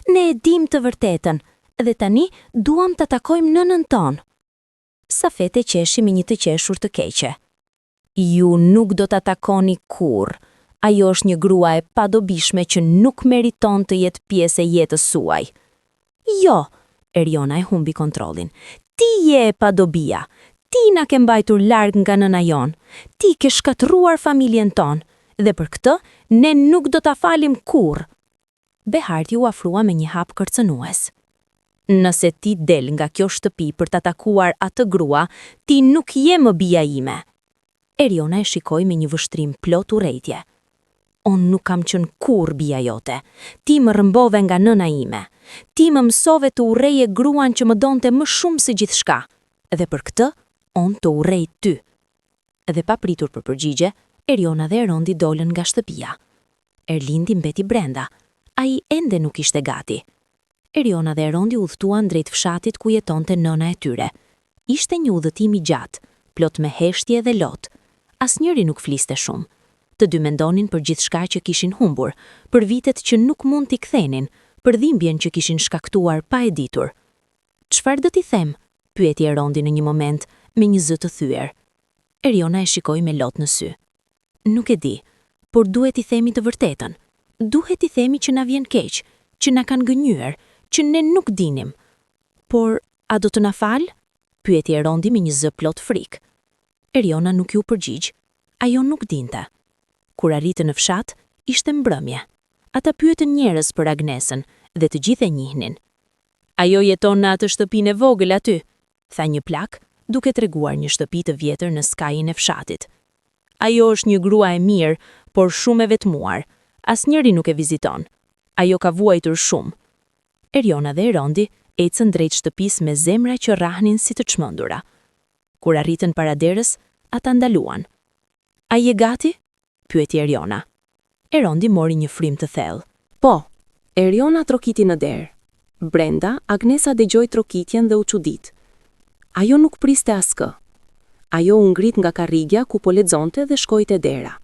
"Ne e dim të vërtetën, dhe tani duam të takojmë nënën tonë." Safete qeshi me një të qeshur të keqe. "Ju nuk do të takoni kurrë. Ajo është një grua e padobishme që nuk meriton të jetë pjesë e jetës suaj." "Jo," Eriona e humbi kontrollin. "Ti je e padobia. Ti na ke mbajtur larg nga nëna jon. Ti ke shkatruar familjen tonë, dhe për këtë ne nuk do ta falim kurrë." Behardi u afrua me një hap kërcënues. "Nëse ti del nga kjo shtëpi për ta takuar atë grua, ti nuk je më bija ime." Eriona e shikoi me një vështrim plot urrejtje. "Unë nuk kam qenë kurrë bija jote. Ti më rrëmbove nga nëna ime. Ti më mësove të urreje gruan që më donte më shumë se gjithçka. Dhe për këtë, unë të urrej ty." Dhe pa pritur për përgjigje, Eriona dhe Erondi dolën nga shtëpia. Erlindi mbeti brenda. Ai ende nuk ishte gati. Eriona dhe Erondi udhëtuan drejt fshatit ku jetonte nëna e tyre. Ishte një udhëtim i gjatë, plot me heshtje dhe lot. Asnjëri nuk fliste shumë. Të dy mendonin për gjithçka që kishin humbur, për vitet që nuk mund t'i kthenin, për dhimbjen që kishin shkaktuar pa e ditur. "Çfarë do t'i them?" pyeti Erondi në një moment, me një zë të thyer. Eriona e shikoi me lot në sy. "Nuk e di, por duhet t'i themi të vërtetën. Duhet t'i themi që na vjen keq, që na kanë gënyer, që ne nuk dinim." "Por, a do të na fal?" pyeti Erondi me një zë plot frikë. Eriona nuk ju përgjigj. Ajo nuk dinte. Kur arritën në fshat, ishte mbrëmje. Ata pyetën njerëz për Agnesën dhe të gjithë e njihnin. "Ajo jeton në atë shtëpinë e vogël aty," tha një plak, duke treguar një shtëpi të vjetër në skajin e fshatit. "Ajo është një grua e mirë, por shumë e vetmuar. Asnjëri nuk e viziton. Ajo ka vuajtur shumë. Eriona dhe Erondi ecën drejt shtëpisë me zemra që rrahnin si të çmendura. Kur arritën para derës, ata ndaluan. "A je gati?" pyeti Eriona. Erondi mori një frym të thellë. "Po." Eriona trokiti në derë. Brenda, Agnesa dëgjoi trokitjen dhe u çudit. Ajo nuk priste askë. Ajo u ngrit nga karrigja ku po lexonte dhe shkoi te dera.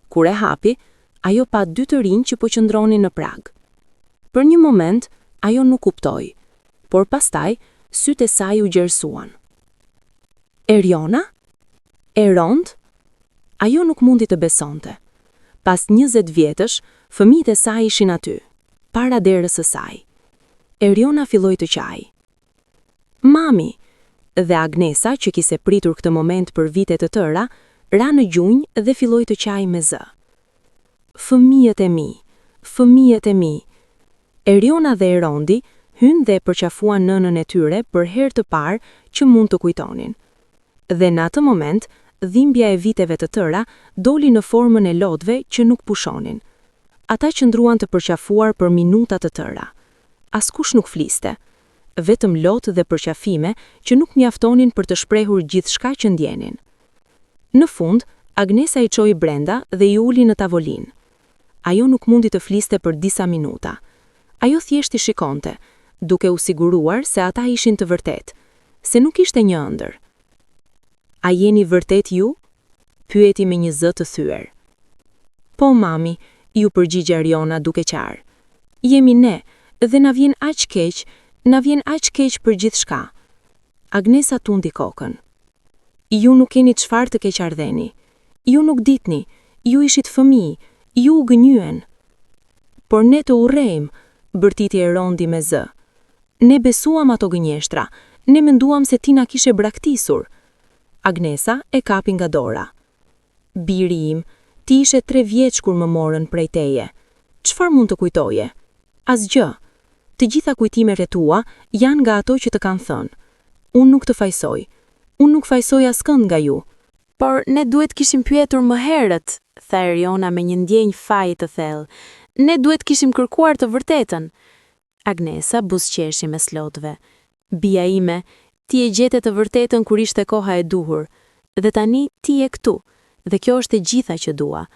Kur e hapi, ajo pa 2 të rinj që po qëndronin në prag. Për një moment, ajo nuk kuptoi, por pastaj sytë e saj u gjerësuan. Eriona? Erond? Ajo nuk mundi të besonte. Pas 20 vjetësh, fëmijët e saj ishin aty, para derës së saj. Eriona filloi të qaj. "Mami!" Dhe Agnesa, që kishte pritur këtë moment për vite të tëra, ra në gjunjë dhe filloi të qaj me zë. "Fëmijët e mi, fëmijët e mi." Eriona dhe Erondi hynë dhe përqafuan nënën e tyre për herë të parë që mund të kujtonin. Dhe në atë moment, dhimbja e viteve të tëra doli në formën e lotëve që nuk pushonin. Ata qëndruan të përqafuar për minuta të tëra. Askush nuk fliste, vetëm lotë dhe përqafime që nuk mjaftonin për të shprehur gjithçka që ndjenin. Në fund, Agnesa i çoi brenda dhe i uli në tavolinë. Ajo nuk mundi të fliste për disa minuta. Ajo thjesht i shikonte, duke u siguruar se ata ishin të vërtet, se nuk ishte një ëndër. "A jeni vërtet ju?" pyeti me një zë të thyer. "Po, mami," ju përgjigj Eriona duke qarë. "Jemi ne, dhe na vjen aq keq për gjithçka." Agnesa tundi kokën. "Ju nuk keni çfarë të keqardheni. Ju nuk ditni, ju ishit fëmijë, ju u gënjyen." "Por ne të urrejmë," bërtiti Erondi me zë. "Ne besuam ato gënjeshtra, ne menduam se ti na kishe braktisur." Agnesa e kapi nga dora. "Biri im, ti ishe 3 vjeç kur më morën prej teje. Çfarë mund të kujtoje? Asgjë. Të gjitha kujtimet e tua janë nga ato që të kanë thënë. Unë nuk të fajsoj. Unë nuk fajsoj askënd nga ju." "Por ne duhet kishim pyetur më herët," tha Eriona me një ndjenjë faji të thellë. "Ne duhet kishim kërkuar të vërtetën." Agnesa buzëqeshi mes lotëve. "Bia ime, ti e gjete të vërtetën kur ishte koha e duhur, dhe tani ti je këtu, dhe kjo është e gjitha që dua."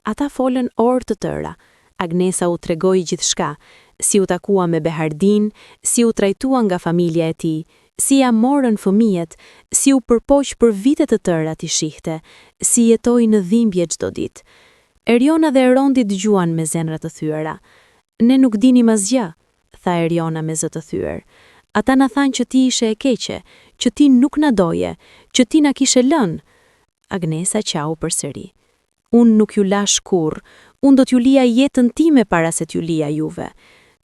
Ata folën orë të tëra. Agnesa u tregoi gjithçka, si u takua me Behardin, si u trajtua nga familja e tij, si ja morën fëmijët, si u përpoq për vite të tëra t'i shihte, si jetoi në dhimbje çdo ditë. Eriona dhe Erondi dëgjuan me zemra të thyera. "Ne nuk dinim asgjë," tha Eriona me zë të thyer. "Ata na thanë që ti ishe e keqe, që ti nuk na doje, që ti na kishe lënë." Agnesa qau përsëri. "Unë nuk ju lash kurrë, unë do t'ju lija jetën time para se t'ju lija juve."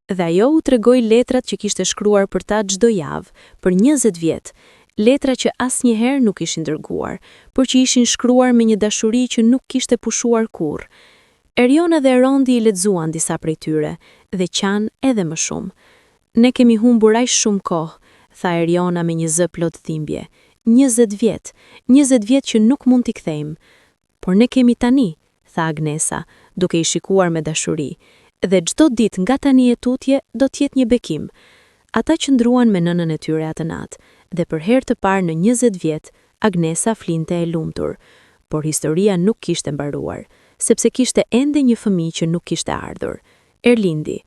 Dhe ajo u tregoi letrat që kishte shkruar për ta çdo javë, për 20 vjet, letra që asnjëherë nuk ishin dërguar, por që ishin shkruar me një dashuri që nuk kishte pushuar kurrë. Eriona dhe Erondi i lexuan disa prej tyre dhe qanë edhe më shumë. "Ne kemi humbur aq shumë kohë," tha Eriona me një zë plot dhimbje. 20 vjet që nuk mund t'i kthejmë." "Por ne kemi tani," tha Agnesa, duke i shikuar me dashuri. "Dhe çdo ditë nga tani e tutje do t'jetë një bekim." Ata qëndruan me nënën e tyre atë natë, dhe për herë të parë në 20 vjet, Agnesa flinte e lumtur. Por historia nuk kishte mbaruar, sepse kishte ende një fëmijë që nuk kishte ardhur. Erlindi.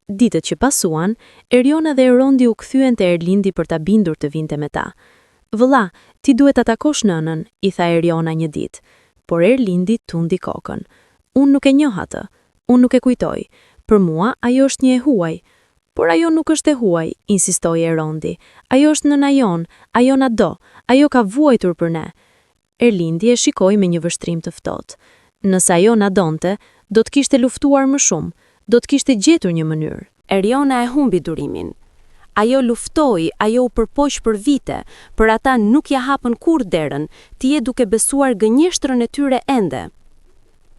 Ditët që pasuan, Eriona dhe Erondi u kthyen te Erlindi për ta bindur të vinte me ta. "Vëlla, ti duhet ta takosh nënën," i tha Eriona një ditë. Por Erlindi tundi kokën. "Unë nuk e njoh atë. Unë nuk e kujtoj. Për mua, ajo është një e huaj." "Por ajo nuk është e huaj," insistoi Erondi. "Ajo është nëna jon, ajo na do, ajo ka vuajtur për ne." Erlindi e shikoi me një vështrim të ftohtë. "Nëse ajo na donte, do të kishte luftuar më shumë, do të kishte gjetur një mënyrë." Eriona e humbi durimin. Ajo luftoi, ajo u përpoq për vite, për ata nuk ja hapën kur derën, ti e duke besuar gënjeshtrën e tyre ende.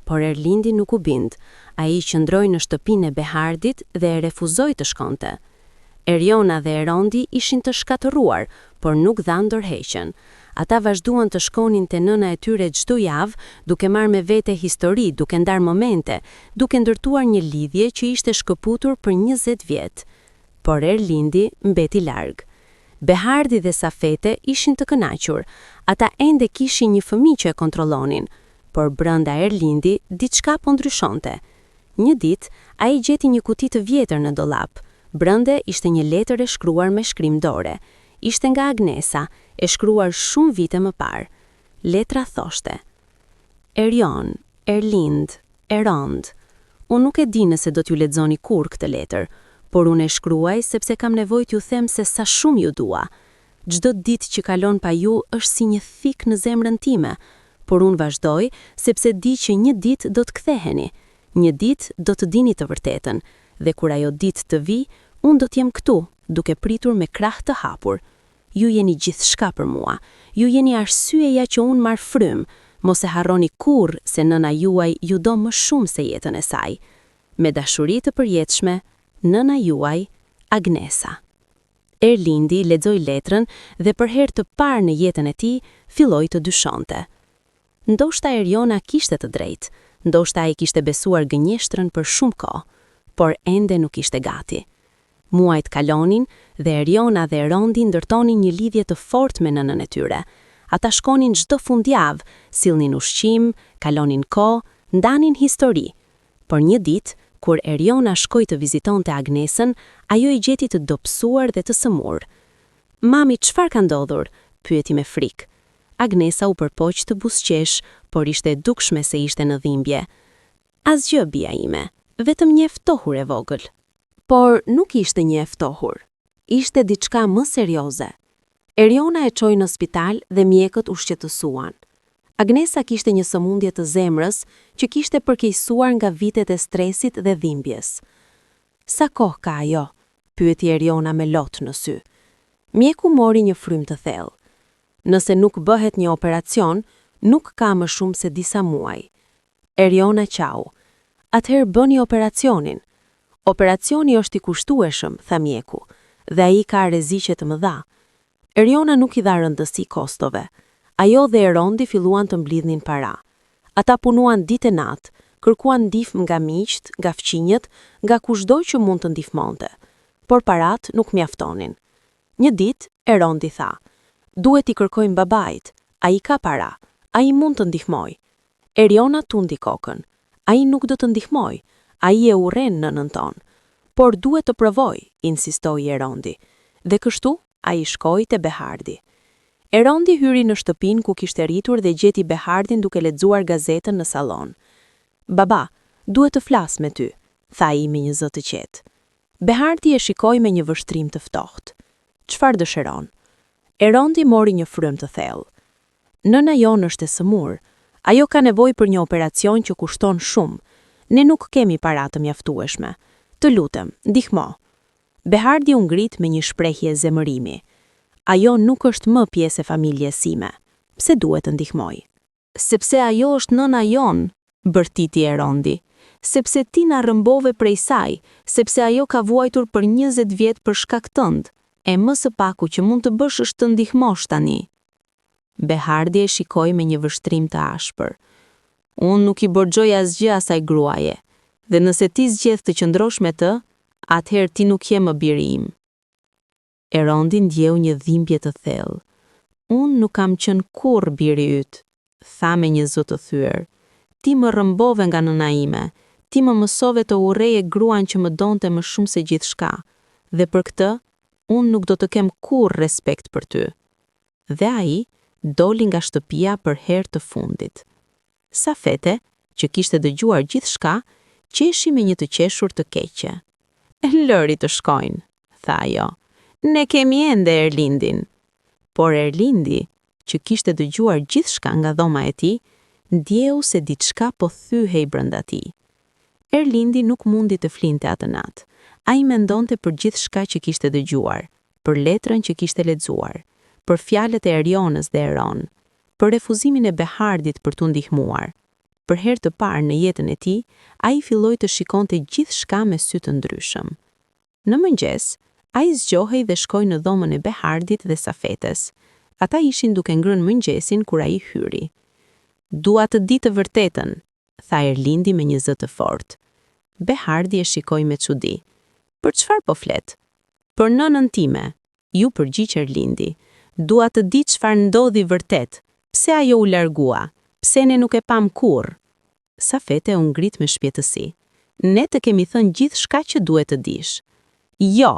Por Erlindi nuk u bind. Ai qëndroi në shtëpinë e Behardit dhe e refuzoi të shkonte. Eriona dhe Erondi ishin të shkatëruar, por nuk dhanë dorëheqjen. Ata vazhduan të shkonin te nëna e tyre çdo javë, duke marrë me vete histori, duke ndarë momente, duke ndërtuar një lidhje që ishte shkëputur për 20 vjet. por Erlindi mbeti larg. Behardi dhe Safete ishin të kënaqur, ata ende kishin një fëmijë që e kontrollonin, por brenda Erlindi diçka po ndryshonte. Një ditë, ai gjeti një kuti të vjetër në dollap. Brende ishte një letër e shkruar me shkrim dore. Ishte nga Agnesa, e shkruar shumë vite më parë. Letra thoshte: Erion, Erlind, Erond. Unë nuk e di nëse do t'ju lexoni kur këtë letër, por unë e shkruaj sepse kam nevojë t'ju them se sa shumë ju dua. Çdo ditë që kalon pa ju është si një thik në zemrën time, por unë vazhdoj sepse di që një ditë do të ktheheni. Një ditë do të dini të vërtetën, dhe kur ajo ditë të vi, unë do t'jem këtu, duke pritur me krah të hapur. Ju jeni gjithçka për mua. Ju jeni arsyeja që unë marr frym. Mos e harroni kurrë se nëna juaj ju do më shumë se jetën e saj. Me dashuri të përjetshme, nëna juaj, Agnesa. Erlindi lexoi letrën dhe për herë të parë në jetën e tij filloi të dyshonte. Ndoshta Eriona kishte të drejtë, ndoshta ai kishte besuar gënjeshtrën për shumë kohë, por ende nuk ishte gati. Muajt kalonin dhe Eriona dhe Erondi ndërtonin një lidhje të fortë me nënën e tyre. Ata shkonin çdo fundjavë, sillnin ushqim, kalonin kohë, ndanin histori. Por një ditë, kur Eriona shkoi të vizitonte Agnesën, ajo i gjeti të dobësuar dhe të sëmur. "Mami, çfarë ka ndodhur?" pyeti me frikë. Agnesa u përpoq të buzëqesh, por ishte e dukshme se ishte në dhimbje. "Asgjë, bia ime, vetëm një e ftohur e vogël." Por nuk ishte një e ftohur. Ishte diçka më serioze. Eriona e çoi në spital dhe mjekët u shqetësuan. Agnesa kishte një sëmundje të zemrës që kishte përkeqësuar nga vitet e stresit dhe dhimbjes. "Sa kohë ka ajo?" pyeti Eriona me lot në sy. Mjeku mori një frym të thellë. "Nëse nuk bëhet një operacion, nuk ka më shumë se disa muaj." Eriona qau. "Atëherë bëni operacionin." "Operacioni është i kushtueshëm," tha mjeku, "dhe ai ka rreziqe të mëdha." Eriona nuk i dha rëndësi kostove. Ajo dhe Erondi filluan të mblidhnin para. Ata punuan ditë e natë, kërkuan ndihmë nga miqt, nga fqinjët, nga kushdo që mund të ndihmonte. Por parat nuk mjaftonin. Një ditë, Erondi tha: "Duhet i kërkojmë babait, ai ka para, ai mund të ndihmoj." Eriona tundi kokën. "Ai nuk do të ndihmoj, ai e urren nënën tonë." "Por duhet të provoj," insistoi Erondi. Dhe kështu, ai shkoi te Behardi. Erondi hyri në shtëpinë ku kishte rritur dhe gjeti Behardin duke lexuar gazetën në sallon. "Baba, duhet të flas me ty," tha ai me një zë të qetë. Behardi e shikoi me një vështrim të ftohtë. "Çfarë dëshiron?" Erondi mori një frym të thellë. "Nëna jonë është e sëmur. Ajo ka nevojë për një operacion që kushton shumë. Ne nuk kemi para të mjaftueshme. Të lutem, ndihmo." Behardi u ngrit me një shprehje zemërimi. "Ajo nuk është më pjesë e familjes sime. Pse duhet të ndihmoj?" "Sepse ajo është nëna jonë," bërtiti Erondi. "Sepse ti na rrëmbove prej saj, sepse ajo ka vuajtur për 20 vjet për shkak tënd. E më së paku që mund të bësh është të ndihmosh tani." Behardi e shikoi me një vështrim të ashpër. "Unë nuk i borxoj asgjë asaj gruaje, dhe nëse ti zgjedh të qëndrosh me të, atëherë ti nuk je më biri im." Erondi ndjeu një dhimbje të thellë. "Unë nuk kam qenë kurrë biri yt," tha me një zë të thyer. "Ti më rrëmbove nga nëna ime, ti më mësove të urreje gruan që më donte më shumë se gjithçka, dhe për këtë, unë nuk do të kem kurrë respekt për ty." Dhe ai doli nga shtëpia për herë të fundit. Safete, që kishte dëgjuar gjithçka, qeshi me një të qeshur të keqe. "Lëri të shkojnë," tha ajo. "Ne kemi ende Erlindin." Por Erlindi, që kishte dëgjuar gjithçka nga dhoma e tij, ndjeu se diçka po thyhej brenda tij. Erlindi nuk mundi të flinte atë natë. Ai mendonte për gjithçka që kishte dëgjuar, për letrën që kishte lexuar, për fjalët e Erionës dhe Eron, për refuzimin e Behardit për t'u ndihmuar. Për herë të parë në jetën e tij, ai filloi të shikonte gjithçka me sy të ndryshëm. Në mëngjes, ai zgjohej dhe shkoi në dhomën e Behardit dhe Safetes. Ata ishin duke ngrënë mëngjesin kur ai hyri. "Dua të di të vërtetën," tha Erlindi me një zë të fortë. Behardi e shikoi me çudi. "Për çfarë po flet?" Për nënën time, ju përgjigj Erlindi, dua të di çfarë ndodhi vërtet. Pse ajo u largua? Pse ne nuk e pam kurrë? Safete u ngrit me shpjetësi. Ne të kemi thënë gjithçka që duhet të dish. Jo,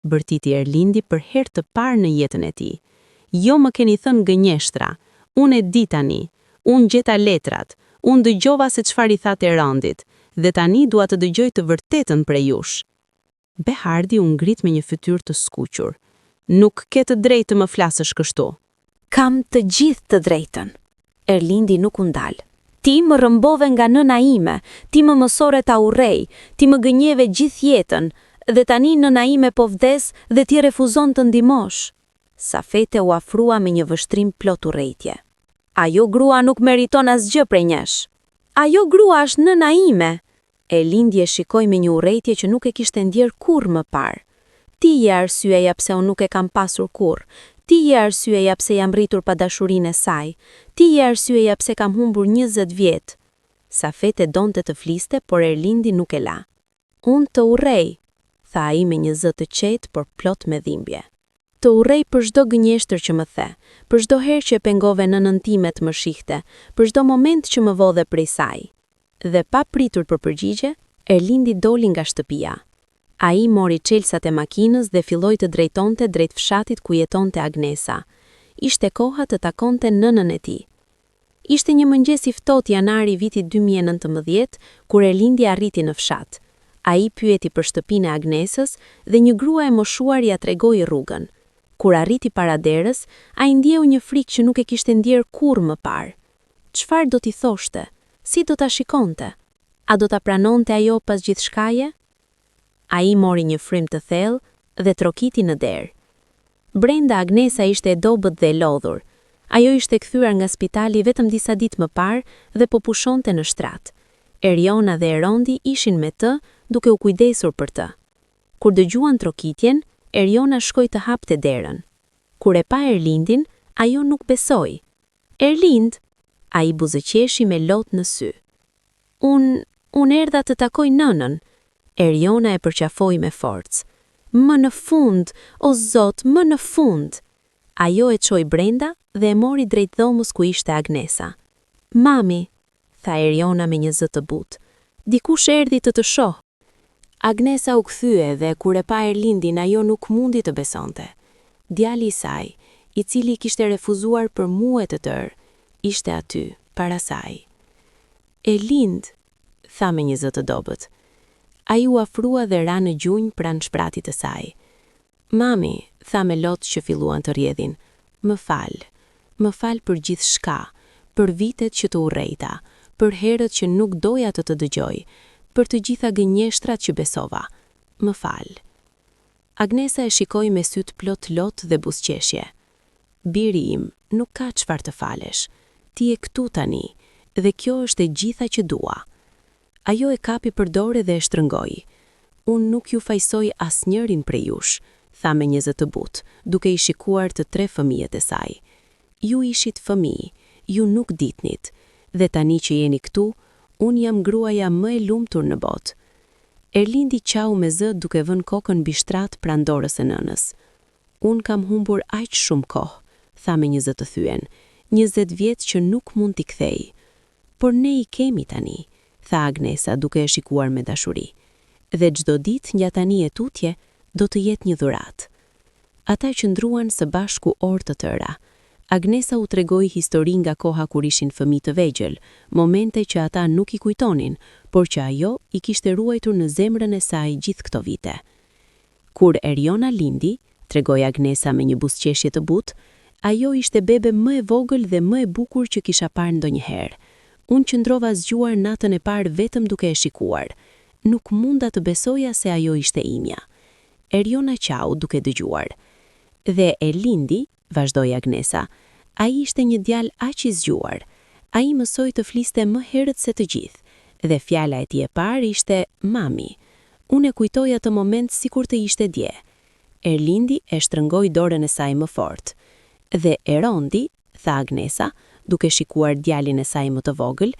bërtiti Erlindi për herë të parë në jetën e tij. Jo më keni thënë gënjeshtra. Unë e di tani. Unë gjeta letrat. Unë dëgjova se çfarë i thatë Erandit. Dhe tani dua të dëgjoj të vërtetën prej jush. Behardi u ngrit me një fytyrë të skuqur. Nuk ke të drejtë të më flasësh kështu. Kam të gjithë të drejtën. Erlindi nuk u ndal. Ti më rëmbove nga nëna ime, ti më mësore ta urrej, ti më gënjeve gjithë jetën, dhe tani nëna ime po vdes dhe ti refuzon të ndihmosh. Safete u afrua me një vështrim plot urrejtje. Ajo grua nuk meriton asgjë prej nesh. Ajo grua është nëna ime. Erlindi e shikoi me një urrejtje që nuk e kishte ndjer kurrë më parë. Ti je arsyeja pse unë nuk e kam pasur kurrë. Ti je arsyeja pse jam rritur pa dashurinë e saj. Ti je arsyeja pse kam humbur 20 vjet. Safete donte të fliste, por Erlindi nuk e la. Unë të urrej, tha ai me një zë të qetë, por plot me dhimbje. Të urrej për çdo gënjeshtër që më the, për çdo herë që pengove nënën time të më shihte, për çdo moment që më vodhe prej saj. Dhe pa pritur për përgjigje, Erlindi doli nga shtëpia. Ai mori çelsat e makinës dhe filloi të drejtonte drejt fshatit ku jetonte Agnesa. Ishte koha të takonte nënën e tij. Ishte një mëngjes i ftohtë janari vitit 2019, kur Erlindi arriti në fshat. Ai pyeti për shtëpinë e Agnesës dhe një grua e moshuar ia tregoi rrugën. Kur arriti para derës, ai ndjeu një frikë që nuk e kishte ndjer kurrë më parë. Çfarë do t'i thoshte? Si do ta shikonte? A do ta pranonte ajo pas gjithçkaje? Ai mori një frym të thellë dhe trokiti në derë. Brenda Agnesa ishte e dobët dhe e lodhur. Ajo ishte kthyer nga spitali vetëm disa ditë më parë dhe po pushonte në shtrat. Eriona dhe Erondi ishin me të, duke u kujdesur për të. Kur dëgjuan trokitjen, Eriona shkoi të hapte derën. Kur e pa Erlindin, ajo nuk besoi. Erlind, ai buzëqeshi me lot në sy. Unë erdha të takoj nënën. Eriona e përqafoi me forcë. Më në fund, o Zot, më në fund. Ajo e çoi brenda dhe e mori drejt dhomës ku ishte Agnesa. Mami, tha Eriona me një zë të butë. Dikush erdhi të shoh. Agnesa u kthye dhe kur e pa Erlindin ajo nuk mundi të besonte. Djali i saj, i cili kishte refuzuar për muaj të tërë, ishte aty, para saj. Erlind, tha me një zë të dobët. Ai u afrua dhe ra në gjunjë pranë shpratit të saj. Mami, tha me lot që filluan të rjedhin, më fal për gjithçka, për vitet që të urrejta, për herët që nuk doja të dëgjoj, për të gjitha gënjeshtrat që besova. Më fal. Agnesa e shikoi me syt plot lot dhe buzëqeshje. Biri im, nuk ka çfarë të falesh. Ti je këtu tani, dhe kjo është e gjitha që dua. Ajo e kapi për dorë dhe e shtrëngoi. Unë nuk ju fajsoj asnjërin prej jush, tha me një zë të butë, duke i shikuar të 3 fëmijët e saj. Ju ishit fëmijë, ju nuk ditnit, dhe tani që jeni këtu, unë jam gruaja më e lumtur në botë. Erlindi qau me zë duke vënë kokën mbi shtrat pranë dorës së nënës. Unë kam humbur aq shumë kohë, tha me një zë të thyen, 20 vjet që nuk mund t'i kthej. Por ne i kemi tani, tha Agnesa duke e shikuar me dashuri. Dhe çdo ditë nga tani e tutje do të jetë një dhuratë. Ata qëndruan së bashku orë të tëra. Agnesa u tregoi histori nga koha kur ishin fëmijë të vegjël, momente që ata nuk i kujtonin, por që ajo i kishte ruajtur në zemrën e saj gjithë këto vite. Kur Eriona lindi, tregoi Agnesa me një buzëqeshje të butë, ajo ishte bebe më e vogël dhe më e bukur që kisha parë ndonjëherë. Unë qëndrova zgjuar natën e parë vetëm duke e shikuar. Nuk munda të besoja se ajo ishte imja. Eriona qau duke dëgjuar. Dhe Erlindi, vazhdoi Agnesa, ai ishte një djalë aq i zgjuar. Ai mësoi të fliste më herët se të gjithë, dhe fjala e tij e parë ishte mami. Unë e kujtoj atë moment sikur të ishte dje. Erlindi e shtrëngoi dorën e saj më fort. Dhe Erondi, tha Agnesa, duke shikuar djalin e saj më të vogël,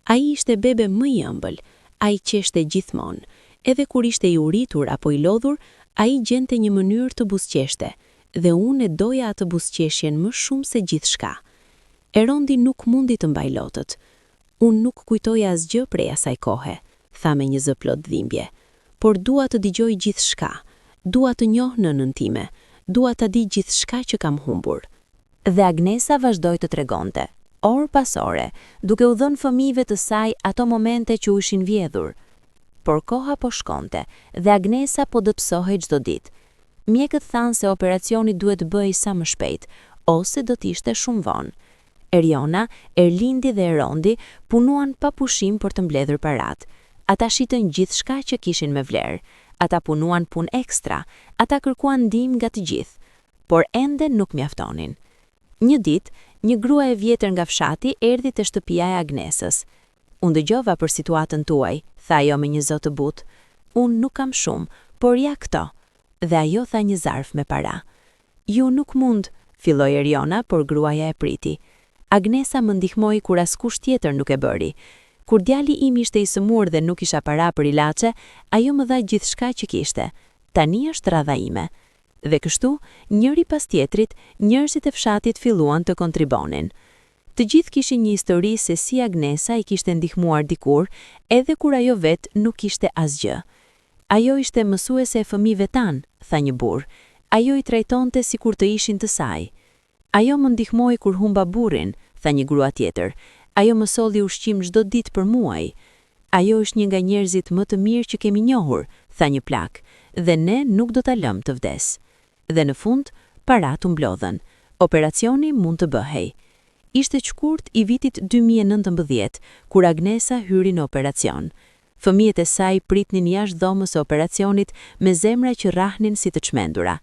ai ishte bebe më i ëmbël, ai qeshte gjithmonë. Edhe kur ishte i uritur apo i lodhur, Ai gjente një mënyrë të buzëqeshte, dhe unë e doja atë buzëqeshjen më shumë se gjithçka. E Rondi nuk mundi të mbaj lotët. Unë nuk kujtoja asgjë prej asaj kohe, tha me një zë plot dhimbje. Por dua të dëgjoj gjithçka. Dua të njoh nënën time. Dua ta di gjithçka që kam humbur. Dhe Agnesa vazhdoi të tregonte, orë pas ore, duke u dhënë fëmijëve të saj ato momente që u ishin vjedhur. Por koha po shkonte dhe Agnesa po dëpsohej çdo ditë. Mjekët thanë se operacioni duhet bëhej sa më shpejt, ose do të ishte shumë vonë. Eriona, Erlindi dhe Rondi punuan pa pushim për të mbledhur parat. Ata shitën gjithçka që kishin me vlerë. Ata punuan punë ekstra, ata kërkuan ndihmë nga të gjithë, por ende nuk mjaftonin. Një ditë, një grua e vjetër nga fshati erdhi te shtëpia e Agnesës. Unë dëgjova për situatën tuaj, tha ajo me një zë të butë. Unë nuk kam shumë, por ja këto. Dhe ajo tha një zarf me para. Ju nuk mund, filloi Eriona, por gruaja e priti. Agnesa më ndihmoi kur askush tjetër nuk e bëri. Kur djali im ishte i sëmur dhe nuk isha para për ilaçe, ajo më dha gjithçka që kishte. Tani është radha ime. Dhe kështu, njëri pas tjetrit, njerëzit e fshatit filluan të kontribonin. Të gjithë kishin një histori se si Agnesa i kishte ndihmuar dikur, edhe kur ajo vetë nuk kishte asgjë. Ajo ishte mësuese e fëmijëve tan, tha një burr. Ajo i trajtonte sikur të ishin të saj. Ajo më ndihmoi kur humba burrin, tha një grua tjetër. Ajo më solli ushqim çdo ditë për muaj. Ajo është një nga njerëzit më të mirë që kemi njohur, tha një plak, dhe ne nuk do ta lëmë të vdes. Dhe në fund, parat u mblodhen. Operacioni mund të bëhej. Ishte shkurt i vitit 2019, kur Agnesa hyri në operacion. Fëmijët e saj pritnin jashtë dhomës së operacionit me zemra që rrahnin si të çmendura.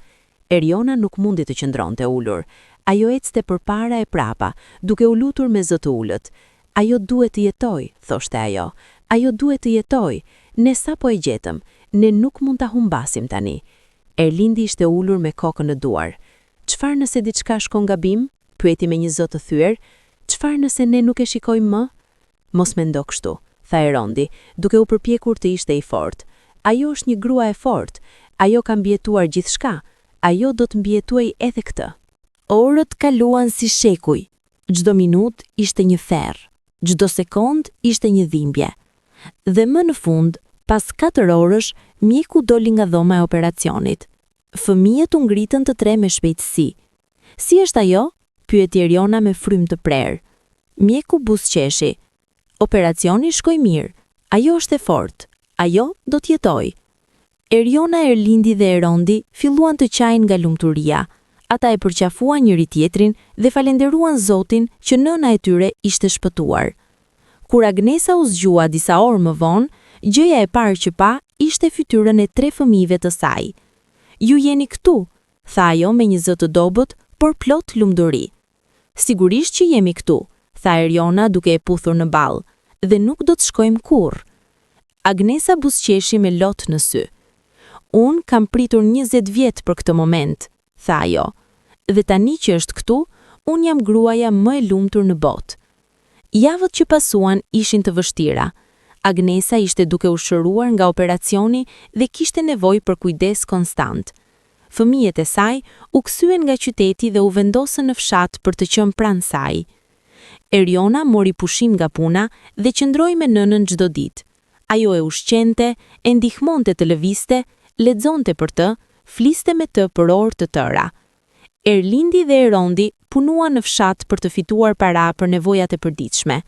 Eriona nuk mundi të qëndronte ulur. Ajo ecte përpara e prapa, duke u lutur me zë të ulët. Ajo duhet të jetoj, thoshte ajo. Ajo duhet të jetoj. Ne sapo e gjetëm, ne nuk mund ta humbasim tani. Erlindi ishte ulur me kokën në duar. Çfarë nëse diçka shkon gabim? Pyeti me një zë të thyer. Çfarë nëse ne nuk e shikojmë më? Mos mendo kështu, tha Rondi, duke u përpjekur të ishte i fortë. Ajo është një grua e fortë. Ajo ka mbijetuar gjithçka. Ajo do të mbjetuaj edhe këtë. Orët kaluan si shekuj. Çdo minutë ishte një ferr. Çdo sekond ishte një dhimbje. Dhe më në fund, pas 4 orësh, mjeku doli nga dhoma e operacionit. Fëmijët u ngritën të tre me shpejtësi. Si është ajo? Pyeti Eriona me frymë të prerë. Mjeku buzëqeshi. Operacioni shkoi mirë. Ajo është e fortë. Ajo do të jetojë. Eriona, Erlindi dhe Rondi filluan të qajnë nga lumturia. Ata e përqafuan njëri tjetrin dhe falenderuan Zotin që nëna e tyre ishte shpëtuar. Kur Agnesa u zgjua disa orë më vonë, gjëja e parë që pa ishte fytyrën e 3 fëmijëve të saj. Ju jeni këtu, tha ajo me një zë të dobët, por plot lumturi. Sigurisht që jemi këtu, tha Eriona duke e puthur në ball, dhe nuk do të shkojmë kurrë. Agnesa buzëqeshi me lot në sy. Unë kam pritur 20 vjet për këtë moment, tha ajo. Dhe tani që është këtu, unë jam gruaja më e lumtur në botë. Javët që pasuan ishin të vështira. Agnesa ishte duke u shëruar nga operacioni dhe kishte nevojë për kujdes konstant. Fëmijët e saj u kthyen nga qyteti dhe u vendosën në fshat për të qenë pranë saj. Eriona mori pushim nga puna dhe qëndroi me nënën çdo ditë. Ajo e ushqente, e ndihmonte të lëvizte, lexonte për të, fliste me të për orë të tëra. Erlindi dhe Rondi punuan në fshat për të fituar para për nevojat e përditshme.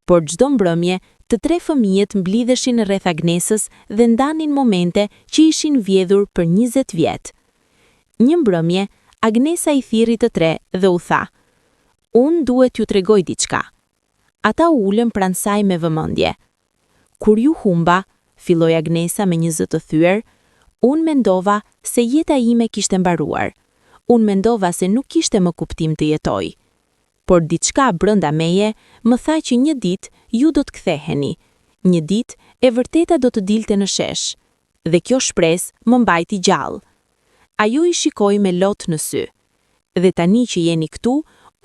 Por çdo mbrëmje, të 3 fëmijët mblidheshin rreth Agnesës dhe ndanin momente që ishin vjedhur për 20 vjet. Një mbrëmje, Agnesa i thirri të 3 dhe u tha: "Unë duhet t'ju tregoj diçka." Ata u ulën pranë saj me vëmendje. Kur ju humba, filloi Agnesa me një zë të thyer, unë mendova se jeta ime kishte mbaruar. Unë mendova se nuk kishte më kuptim të jetoj. Por diçka brenda meje më tha që një ditë ju do të ktheheni. Një ditë e vërteta do të dilte në shesh. Dhe kjo shpresë më mbajti gjallë. Ajo i shikoi me lot në sy. Dhe tani që jeni këtu,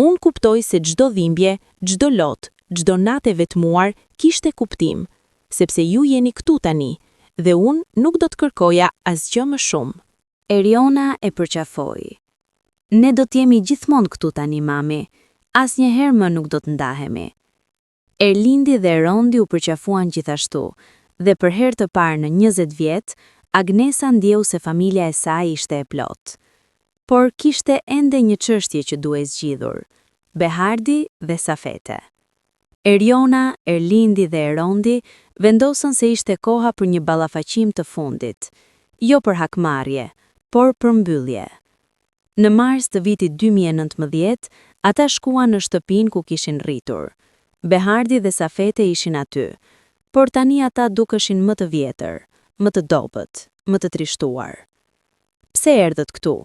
unë kuptoj se çdo dhimbje, çdo lot, çdo natë e vetmuar kishte kuptim, sepse ju jeni këtu tani, dhe unë nuk do të kërkoja asgjë më shumë. Eriona e përqafoi. Ne do t'jemi gjithmonë këtu tani, mami. Asnjëherë më nuk do të ndahemi. Erlindi dhe Rondi u përqafuan gjithashtu, dhe për herë të parë në 20 vjet, Agnesa ndjeu se familja e saj ishte e plot. Por kishte ende një çështje që duhej zgjidhur: Behardi dhe Safete. Eriona, Erlindi dhe Rondi vendosën se ishte koha për një ballafaqim të fundit, jo për hakmarrje, por për mbyllje. Në mars të vitit 2019, ata shkuan në shtëpinë ku kishin rritur. Behardi dhe Safete ishin aty, por tani ata dukeshin më të vjetër, më të dobët, më të trishtuar. Pse erdhët këtu?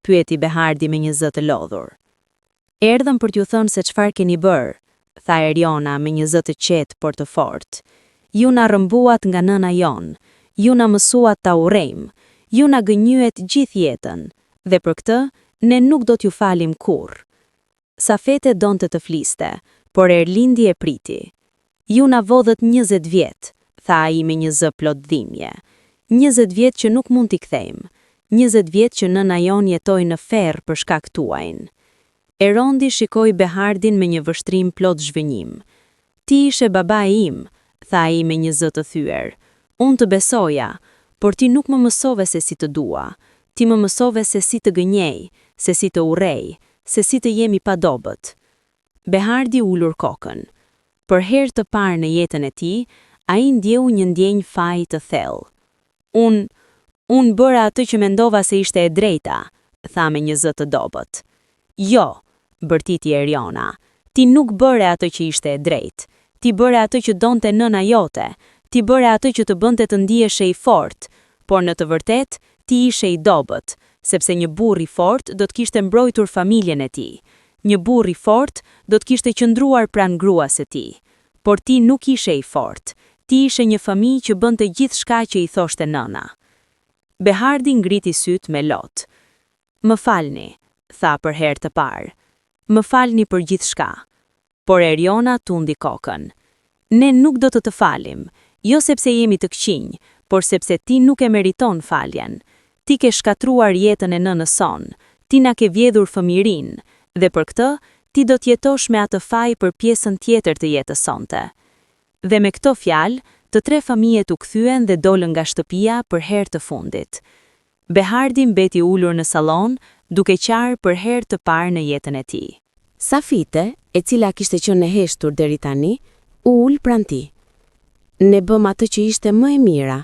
Pyeti Behardi me një zë të lodhur. Erdhëm për t'ju thënë se çfarë keni bërë, tha Eriona me një zë të qetë por të fortë. Ju na rrëmbuat nga nëna jon, ju na mësuat ta urrejmë, ju na gënjyet gjithë jetën, dhe për këtë ne nuk do t'ju falim kurrë. Safete donte të fliste, por Erlindi e priti. Ju na vodhët 20 vjet, tha ai me një zë plot dhimbje. 20 vjet që nuk mund t'i kthejmë. 20 vjet që nëna jon jetoi në ferr për shkak tuajin. Rondi shikoi Behardin me një vështrim plot zhvënjim. Ti ishe babai im, tha ai me një zë të thyer. Unë të besoja, por ti nuk më mësove se si të dua. Ti më mësove se si të gënjej, se si të urrej, se si të jemi pa dobët. Behardi ulur kokën. Për herë të parë në jetën e tij, ai ndjeu një ndjenjë faji të thellë. Unë bëra atë që mendova se ishte e drejta, tha me një zë të dobët. Jo, bërtiti Eriona, ti nuk bëre atë që ishte e drejtë. Ti bëre atë që donte nëna jote, ti bëre atë që të bënte të ndiheshe i fortë, por në të vërtetë ti ishe i dobët, sepse një burr i fortë do të kishte mbrojtur familjen e tij. Një burr i fortë do të kishte qëndruar pranë gruas së tij. Por ti nuk ishe i fortë. Ti ishe një familje që bënte gjithçka që i thoshte nëna. Behardi ngriti syt me lot. Më falni, tha për herë të parë. Më falni për gjithçka. Por Eriona tundi kokën. Ne nuk do të falim, jo sepse jemi të këqinj, por sepse ti nuk e meriton faljen. Ti ke shkatruar jetën e nënës son, ti na ke vjedhur fëmijërinë, dhe për këtë ti do të jetosh me atë faj për pjesën tjetër të jetës sonte. Dhe me këto fjalë, të tre familjet u kthyen dhe dolën nga shtëpia për herë të fundit. Behardi mbeti ulur në sallon, duke qarë për herë të parë në jetën e tij. Safite, e cila kishte qenë e heshtur deri tani, u ul pranë tij. Ne bëm atë që ishte më e mira,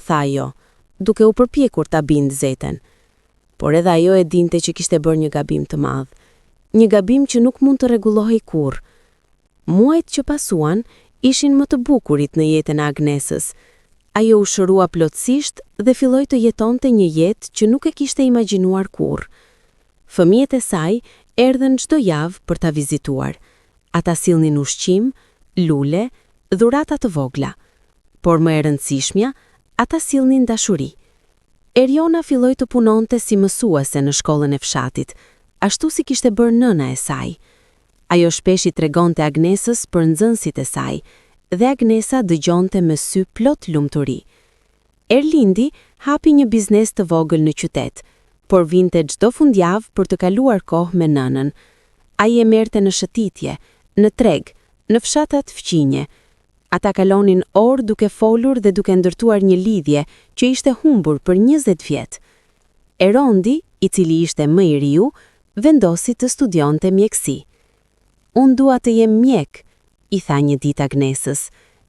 tha ajo, duke u përpjekur ta bindë zeten. Por edhe ajo e dinte që kishte bërë një gabim të madh, një gabim që nuk mund të rregullohej kurrë. Muajt që pasuan ishin më të bukurit në jetën e Agnesës. Ajo u shërua plotësisht dhe filloi të jetonte një jetë që nuk e kishte imagjinuar kurrë. Fëmijët e saj erdhen çdo javë për ta vizituar. Ata sillnin ushqim, lule, dhurata të vogla. Por më e rëndësishmja, ata sillnin dashuri. Eriona filloi të punonte si mësuese në shkollën e fshatit, ashtu si kishte bërë nëna e saj. Ajo shpesh i tregonte Agnesës për nxënësit e saj, dhe Agnesa dëgjonte me sy plot lumturi. Erlindi hapi një biznes të vogël në qytet, por vinte çdo fundjavë për të kaluar kohë me nënën. Ai e merrte në shëtitje, në treg, në fshatat fqinje. Ata kalonin orë duke folur dhe duke ndërtuar një lidhje që ishte humbur për 20 vjet. Rondi, i cili ishte më i riu, vendosi të studionte mjeksi. Unë dua të jem mjek, i tha një ditë Agnesës,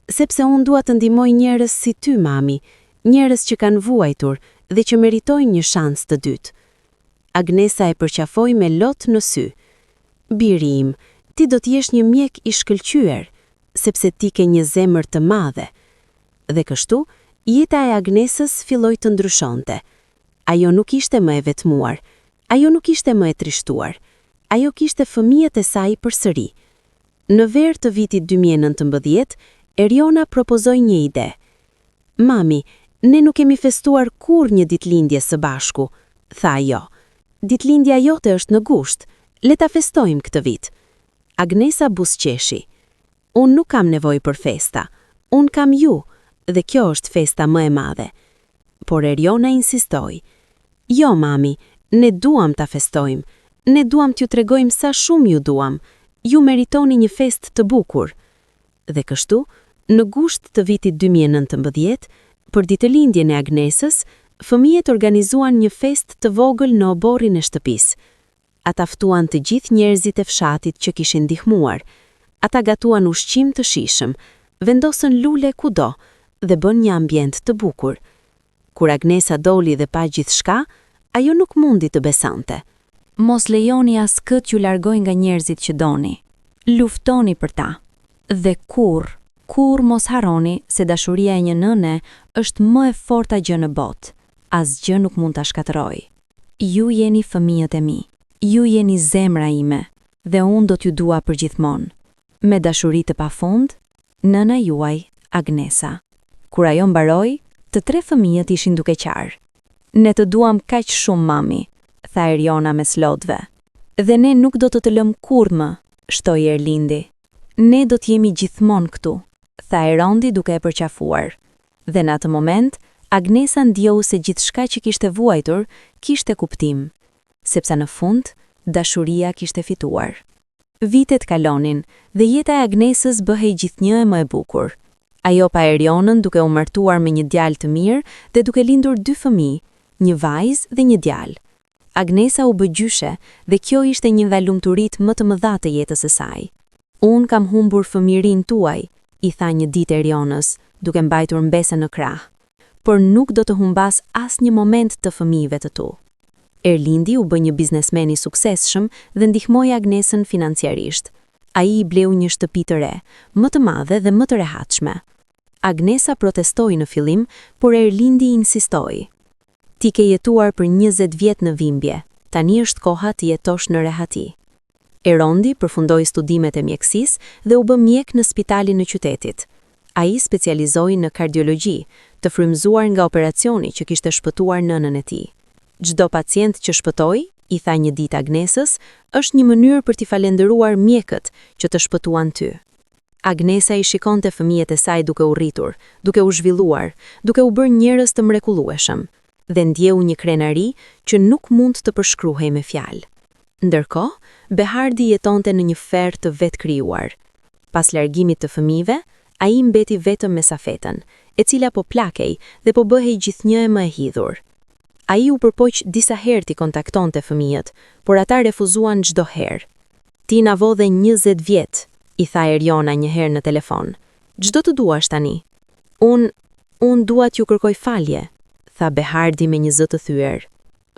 sepse unë dua të ndihmoj njerëz si ty, mami, njerëz që kanë vuajtur dhe që meritojnë një shans të dytë. Agnesa e përqafoi me lot në sy. Biri im, ti do të jesh një mjek i shkëlqyer, sepse ti ke një zemër të madhe. Dhe kështu, jeta e Agnesës filloi të ndryshonte. Ajo nuk ishte më e vetmuar, ajo nuk ishte më e trishtuar, ajo kishte fëmijët e saj përsëri. Në ver të vitit 2019, Eriona propozoi një ide. Mami, ne nuk kemi festuar kur një ditëlindje së bashku, tha ajo. Ditëlindja jote është në gusht, le ta festojmë këtë vit. Agnesa buzëqeshi. Unë nuk kam nevojë për festa, unë kam ju, dhe kjo është festa më e madhe. Por Eriona insistoi. Jo, mami, ne duam ta festojmë. Ne duam t'ju tregojmë sa shumë ju duam. Ju meritoni një festë të bukur. Dhe kështu, në gusht të vitit 2019, për ditëlindjen e Agnesës, fëmijët organizuan një festë të vogël në oborrin e shtëpisë. Ata ftuan të gjithë njerëzit e fshatit që kishin ndihmuar. Ata gatuan ushqim të shijshëm, vendosën lule kudo dhe bën një ambient të bukur. Kur Agnesa doli dhe pa gjithçka, ajo nuk mundi të besante. Mos lejoni askët ju largoj nga njerëzit që doni. Luftoni për ta. Dhe kur mos harroni se dashuria e një nëne është më e forta gjë në botë. Asgjë nuk mund ta shkatërrojë. Ju jeni fëmijët e mi. Ju jeni zemra ime dhe unë do t'ju dua përgjithmonë. Me dashuri të pafund, nëna juaj Agnesa. Kur ajo mbaroi, të tre fëmijët ishin duke qarë. Ne të duam kaq shumë, mami, tha Eriona me slodve. Dhe ne nuk do të lëm kurrë më, shtoi Erlindi. Ne do t'jemi gjithmonë këtu, tha Erondi duke e përqafuar. Dhe në atë moment, Agnesa ndjeu se gjithçka që kishte vuajtur kishte kuptim, sepse në fund dashuria kishte fituar. Vitet kalonin dhe jeta e Agnesës bëhej gjithnjë e më e bukur. Ajo pa Erionën duke u martuar me një djalë të mirë dhe duke lindur 2 fëmijë, një vajzë dhe një djalë. Agnesa u bë gjyshe dhe kjo ishte një nga lumturitë më të mëdha të jetës së saj. Unë kam humbur fëmijërinë tuaj, i tha një ditë Erionës, duke mbajtur mbesën në krah. Por nuk do të humbas asnjë moment të fëmijëve të tu. Erlindi u bë një biznesmen i suksesshëm dhe ndihmoi Agnesën financiarisht. Ai i bleu një shtëpi të re, më të madhe dhe më të rehatshme. Agnesa protestoi në fillim, por Erlindi insistoi. Ti ke jetuar për 20 vjet në dhimbje, tani është koha të jetosh në rehati. Erondi përfundoi studimet e mjekësisë dhe u bë mjek në spitalin në qytetit. Ai specializoi në kardiologji, të frymëzuar nga operacioni që kishte shpëtuar nënën e tij. Çdo pacient që shpëtoi, i tha një ditë Agnesës, është një mënyrë për t'i falendëruar mjekët që të shpëtuan ty. Agnesa i shikonte fëmijët e saj duke u rritur, duke u zhvilluar, duke u bërë njerëz të mrekullueshëm, dhe ndjeu një krenari që nuk mund të përshkruhej me fjalë. Ndërkohë, Behardi jetonte në një ferr të vetkrijuar. Pas largimit të fëmijëve, ai mbeti vetëm me Safetën, e cila po plakej dhe po bëhej gjithnjë e më e hidhur. Ai u përpoq disa herë t'i kontaktonte fëmijët, por ata refuzuan çdo herë. Ti na vodhe 20 vjet, i tha Eriona një herë në telefon. Çdo të duash tani. Unë dua t'ju kërkoj falje, tha Behardi me një zë të thyer.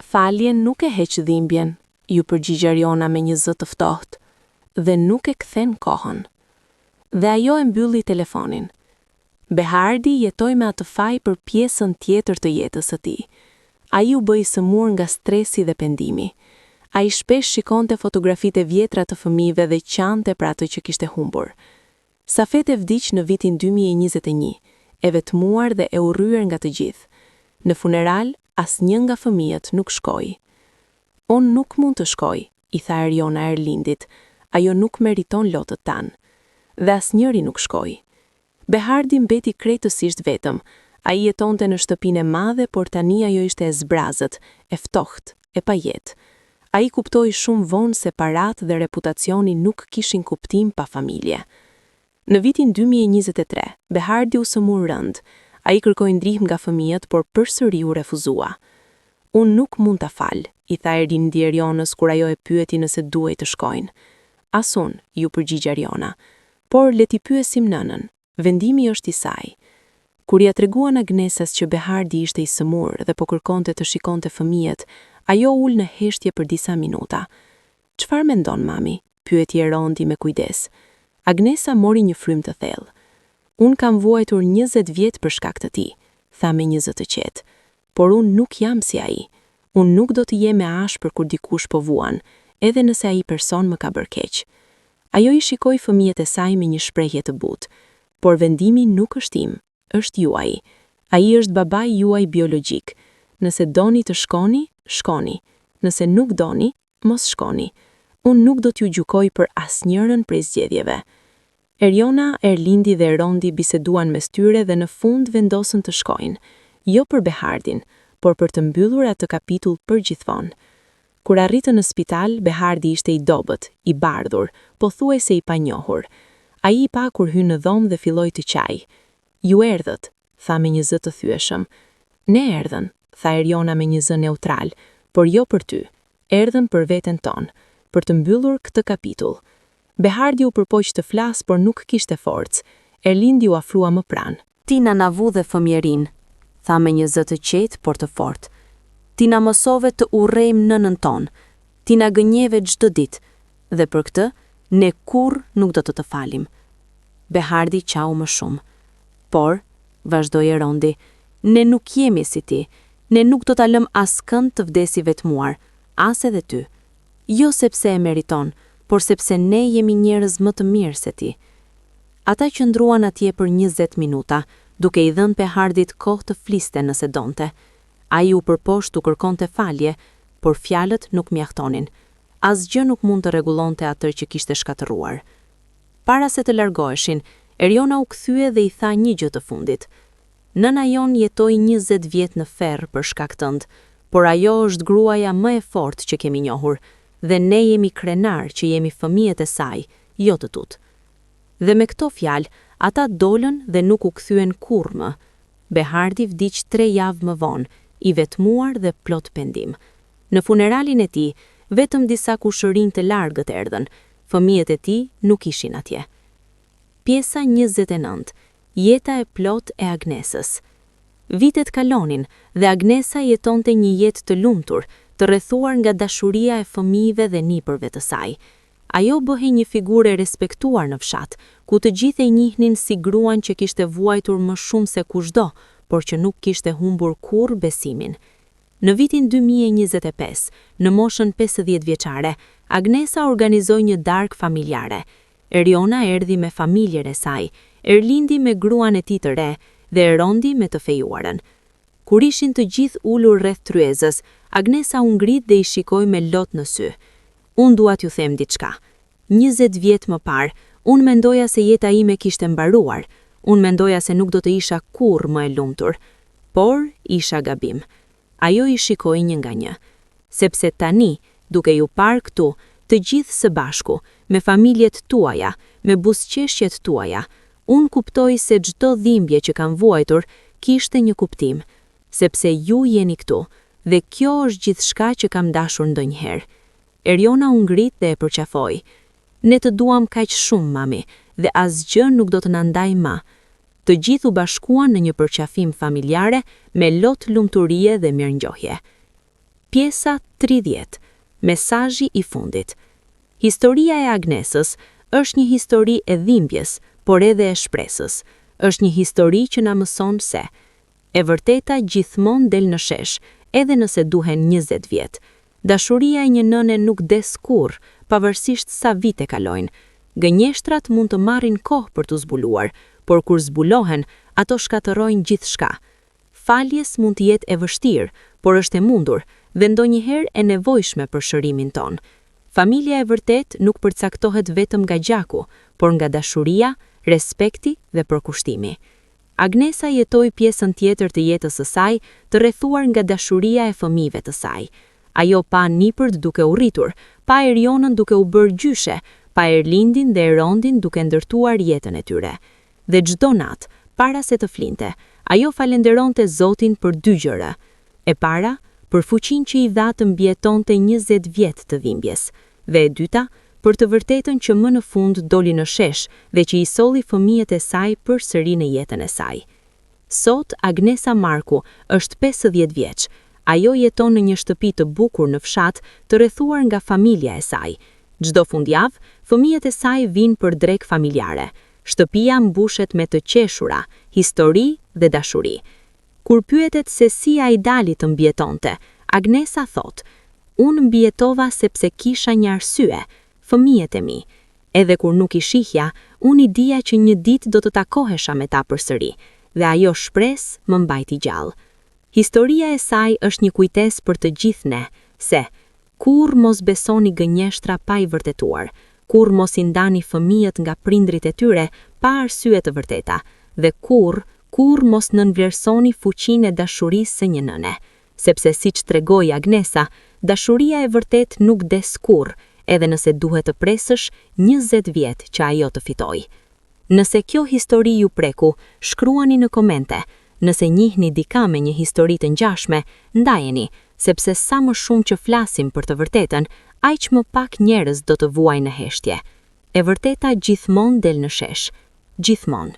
Falje nuk e heq dhimbjen, ju përgjigj Eriona me një zë të ftohtë, dhe nuk e kthen kohën. Dhe ajo e mbylli telefonin. Behardi jetoi me atë faj për pjesën tjetër të jetës së tij. Ai u bë i sëmur nga stresi dhe pendimi. Ai shpesh shikonte fotografitë e vjetra të fëmijëve dhe qante për atë që kishte humbur. Safet e vdiq në vitin 2021, e vetmuar dhe e urryer nga të gjithë. Në funeral, asnjë nga fëmijët nuk shkoi. Unë nuk mund të shkoj, i tha Eriona Erlindit, ajo nuk meriton lotët tanë. Dhe asnjëri nuk shkoi. Behardi mbeti krejtësisht vetëm. Ai jetonte në shtëpinë e madhe, por tani ajo ishte e zbrazët, e ftohtë, e pajet. Ai kuptoi shumë vonë se paratë dhe reputacioni nuk kishin kuptim pa familje. Në vitin 2023, Behardi u sëmur rënd. Ai kërkoi ndihmë nga fëmijët, por përsëri u refuzua. Unë nuk mund ta fal, i tha Erlindi Erionës kur ajo e pyeti nëse duhej të shkojnë. Asun, ju përgjigj Eriona. Por le t'i pyesim nënën. Vendimi është i saj. Kur ja treguan Agnesës që Behardi ishte i sëmur dhe po kërkonte të shikonte fëmijët, ajo ul në heshtje për disa minuta. Çfarë mendon mami? Pyeti Erondi me kujdes. Agnesa mori një frym të thellë. Unë kam vuajtur 20 vjet për shkak të tij, tha me një zë të qetë. Por unë nuk jam si ai. Unë nuk do të jem e ashpër kur dikush po vuan, edhe nëse ai person më ka bërë keq. Ajo i shikoi fëmijët e saj me një shprehje të butë, por vendimi nuk është im. Është juaj. Ai është babai juaj biologjik. Nëse doni të shkoni, shkoni. Nëse nuk doni, mos shkoni. Unë nuk do t'ju gjykoj për asnjërin prej zgjedhjeve. Eriona, Erlindi dhe Erondi biseduan mes tyre dhe në fund vendosën të shkojnë. Jo për Behardin, por për të mbyllur atë kapitull përgjithmonë. Kur arritën në spital, Behardi ishte i dobët, i bardhur, pothuajse i panjohur. Ai i pa kur hyn në dhomë dhe filloi të qaj. Ju erdhët, tha me një zë të thyeshëm. Ne erdhën, tha Eriona me një zë neutral, por jo për ty. Erdhën për veten tonë, për të mbyllur këtë kapitull. Behardi u përpoq të flas, por nuk kishte forcë. Erlindi u afrua më pranë. Ti na navu dhe fëmjerin, tha me një zë të qetë, por të fortë. Ti na mësove të urrejmë nënën tonë, ti na gënjeve çdo ditë, dhe për këtë, ne kurrë nuk do të falim. Behardi qau më shumë. Por, vazhdoi Erondi, ne nuk jemi si ti, ne nuk do ta lëm askënd të vdesi vetmuar, as edhe ty. Jo sepse e meriton, por sepse ne jemi njerëz më të mirë se ti. Ata qëndruan atje për 20 minuta, duke i dhënë Behardit kohë të fliste nëse donte. Ai u përposhtë u kërkonte falje, por fjalët nuk mjaftonin. Asgjë nuk mund të rregullonte atë që kishte shkatërruar. Para se të largoheshin, Eriona u kthye dhe i tha një gjë të fundit. Nëna jon jetoi 20 vjet në ferr për shkak tënd, por ajo është gruaja më e fortë që kemi njohur, dhe ne jemi krenar që jemi fëmijët e saj, jo të tut. Dhe me këto fjalë, ata dolën dhe nuk u kthyen kurrë më. Behardi vdiq 3 javë më vonë, i vetmuar dhe plot pendim. Në funeralin e tij, vetëm disa kushërinj të largët erdhën, fëmijët e tij nuk ishin atje. Pjesa 29. Jeta e plot e Agnesës. Vitet kalonin dhe Agnesa jetonte një jetë të lumtur, të rrethuar nga dashuria e fëmijëve dhe nipërve të saj. Ajo bëhej një figurë e respektuar në fshat, ku të gjithë e njihnin si gruan që kishte vuajtur më shumë se kushdo, por që nuk kishte humbur kurrë besimin. Në vitin 2025, në moshën 50 vjeçare, Agnesa organizoi një darkë familjare. Eriona erdhi me familjen e saj, Erlindi me gruan e tij të re dhe Erondi me të fejuarën. Kur ishin të gjithë ulur rreth tryezës, Agnesa u ngrit dhe i shikoi me lot në sy. Unë dua t'ju them diçka. 20 vjet më parë, unë mendoja se jeta ime kishte mbaruar. Unë mendoja se nuk do të isha kurrë më e lumtur, por isha gabim. Ajo i shikoi një nga një. Sepse tani, duke ju parë këtu, të gjithë së bashku, me familjet tuaja, me buzëqeshjet tuaja, unë kuptoj se çdo dhimbje që kam vuajtur kishte një kuptim, sepse ju jeni këtu, dhe kjo është gjithçka që kam dashur ndonjëherë. Eriona u ngrit dhe e përqafoi. Ne të duam kaq shumë, mami, dhe asgjë nuk do të na ndaj më. Të gjithë u bashkuan në një përqafim familjare me lot lumturie dhe mirënjohje. Pjesa 30. Mesazhi i fundit. Historia e Agnesës është një histori e dhimbjes, por edhe e shpresës. Është një histori që na mëson se e vërteta gjithmonë del në shesh, edhe nëse duhen 20 vjet. Dashuria e një nëne nuk des kurrë, pavarësisht sa vite kalojnë. Gënjeshtrat mund të marrin kohë për të zbuluar, por kur zbulohen, ato shkatërrojnë gjithçka. Faljes mund të jetë e vështirë, por është e mundur dhe ndonjëherë e nevojshme për shërimin ton. Familja e vërtet nuk përcaktohet vetëm nga gjaku, por nga dashuria, respekti dhe përkushtimi. Agnesa jetoi pjesën tjetër të jetës së saj, të rrethuar nga dashuria e fëmijëve të saj. Ajo pa nipërt duke u rritur, pa Erionën duke u bërë gjyshe, pa Erlindin dhe Erondin duke ndërtuar jetën e tyre. Dhe çdo natë, para se të flinte, ajo falenderonte Zotin për 2 gjëra. E para, për fuqinë që i dha të mbijetonte 20 vjet të dhimbjes, dhe e dyta, për të vërtetën që më në fund doli në shesh dhe që i solli fëmijët e saj përsëri në jetën e saj. Sot Agnesa Marku është 50 vjeç. Ajo jeton në një shtëpi të bukur në fshat, të rrethuar nga familja e saj. Çdo fundjavë, fëmijët e saj vinë për drekë familjare. Shtëpia mbushet me të qeshura, histori dhe dashuri. Kur pyetet se si ai dali të mbijetonte, Agnesa thot: "Unë mbijetova sepse kisha një arsye, fëmijët e mi. Edhe kur nuk i shihja, unë i dija që një ditë do të takohesha me ta përsëri, dhe ajo shpresë më mbajti gjallë." Historia e saj është një kujtesë për të gjithë ne, se kurrë mos besoni gënjeshtra pa i vërtetuar, kurrë mos i ndani fëmijët nga prindrit e tyre pa arsye të vërteta, dhe kurrë mos nënvlerësoni fuqinë e dashurisë së një nëne, sepse siç tregoi Agnesa, dashuria e vërtet nuk des kurrë, edhe nëse duhet të presësh 20 vjet që ajo të fitojë. Nëse kjo histori ju preku, shkruani në komente. Nëse njihni dika me një histori të ngjashme, ndajeni, sepse sa më shumë që flasim për të vërtetën, aq më pak njerëz do të vuajnë në heshtje. E vërteta gjithmonë del në shesh, gjithmonë.